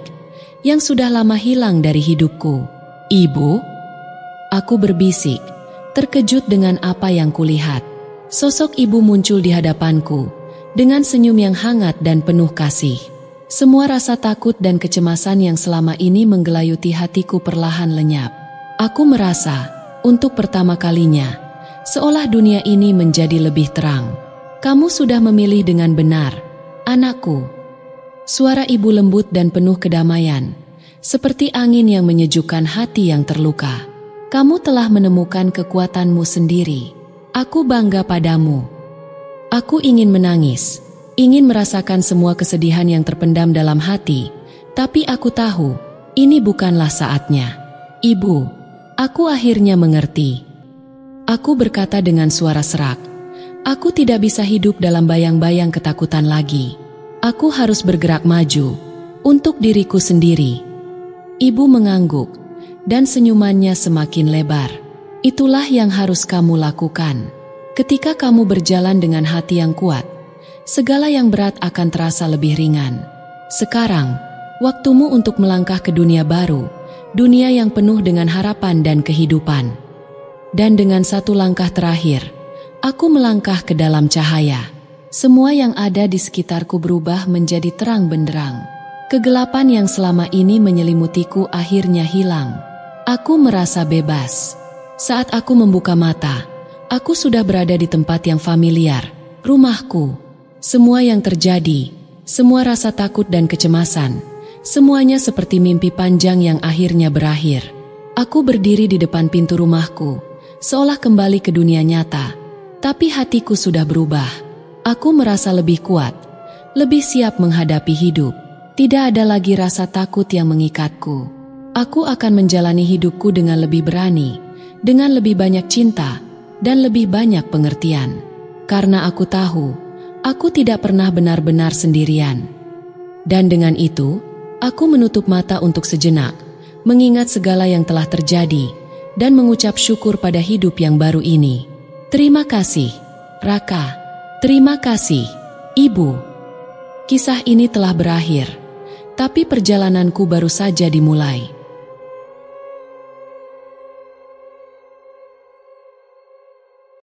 yang sudah lama hilang dari hidupku. Ibu? Aku berbisik, terkejut dengan apa yang kulihat. Sosok ibu muncul di hadapanku, dengan senyum yang hangat dan penuh kasih. Semua rasa takut dan kecemasan yang selama ini menggelayuti hatiku perlahan lenyap. Aku merasa, untuk pertama kalinya, seolah dunia ini menjadi lebih terang. Kamu sudah memilih dengan benar, anakku. Suara ibu lembut dan penuh kedamaian, seperti angin yang menyejukkan hati yang terluka. Kamu telah menemukan kekuatanmu sendiri. Aku bangga padamu. Aku ingin menangis, ingin merasakan semua kesedihan yang terpendam dalam hati, tapi aku tahu, ini bukanlah saatnya. Ibu, aku akhirnya mengerti. Aku berkata dengan suara serak. Aku tidak bisa hidup dalam bayang-bayang ketakutan lagi. Aku harus bergerak maju, untuk diriku sendiri. Ibu mengangguk, dan senyumannya semakin lebar. Itulah yang harus kamu lakukan. Ketika kamu berjalan dengan hati yang kuat, segala yang berat akan terasa lebih ringan. Sekarang, waktumu untuk melangkah ke dunia baru, dunia yang penuh dengan harapan dan kehidupan. Dan dengan satu langkah terakhir, aku melangkah ke dalam cahaya. Semua yang ada di sekitarku berubah menjadi terang benderang. Kegelapan yang selama ini menyelimutiku akhirnya hilang. Aku merasa bebas. Saat aku membuka mata, aku sudah berada di tempat yang familiar, rumahku. Semua yang terjadi, semua rasa takut dan kecemasan, semuanya seperti mimpi panjang yang akhirnya berakhir. Aku berdiri di depan pintu rumahku, seolah kembali ke dunia nyata, tapi hatiku sudah berubah. Aku merasa lebih kuat, lebih siap menghadapi hidup. Tidak ada lagi rasa takut yang mengikatku. Aku akan menjalani hidupku dengan lebih berani, dengan lebih banyak cinta, dan lebih banyak pengertian. Karena aku tahu, aku tidak pernah benar-benar sendirian. Dan dengan itu, aku menutup mata untuk sejenak, mengingat segala yang telah terjadi, dan mengucap syukur pada hidup yang baru ini. Terima kasih, Raka. Terima kasih, Ibu. Kisah ini telah berakhir, tapi perjalananku baru saja dimulai.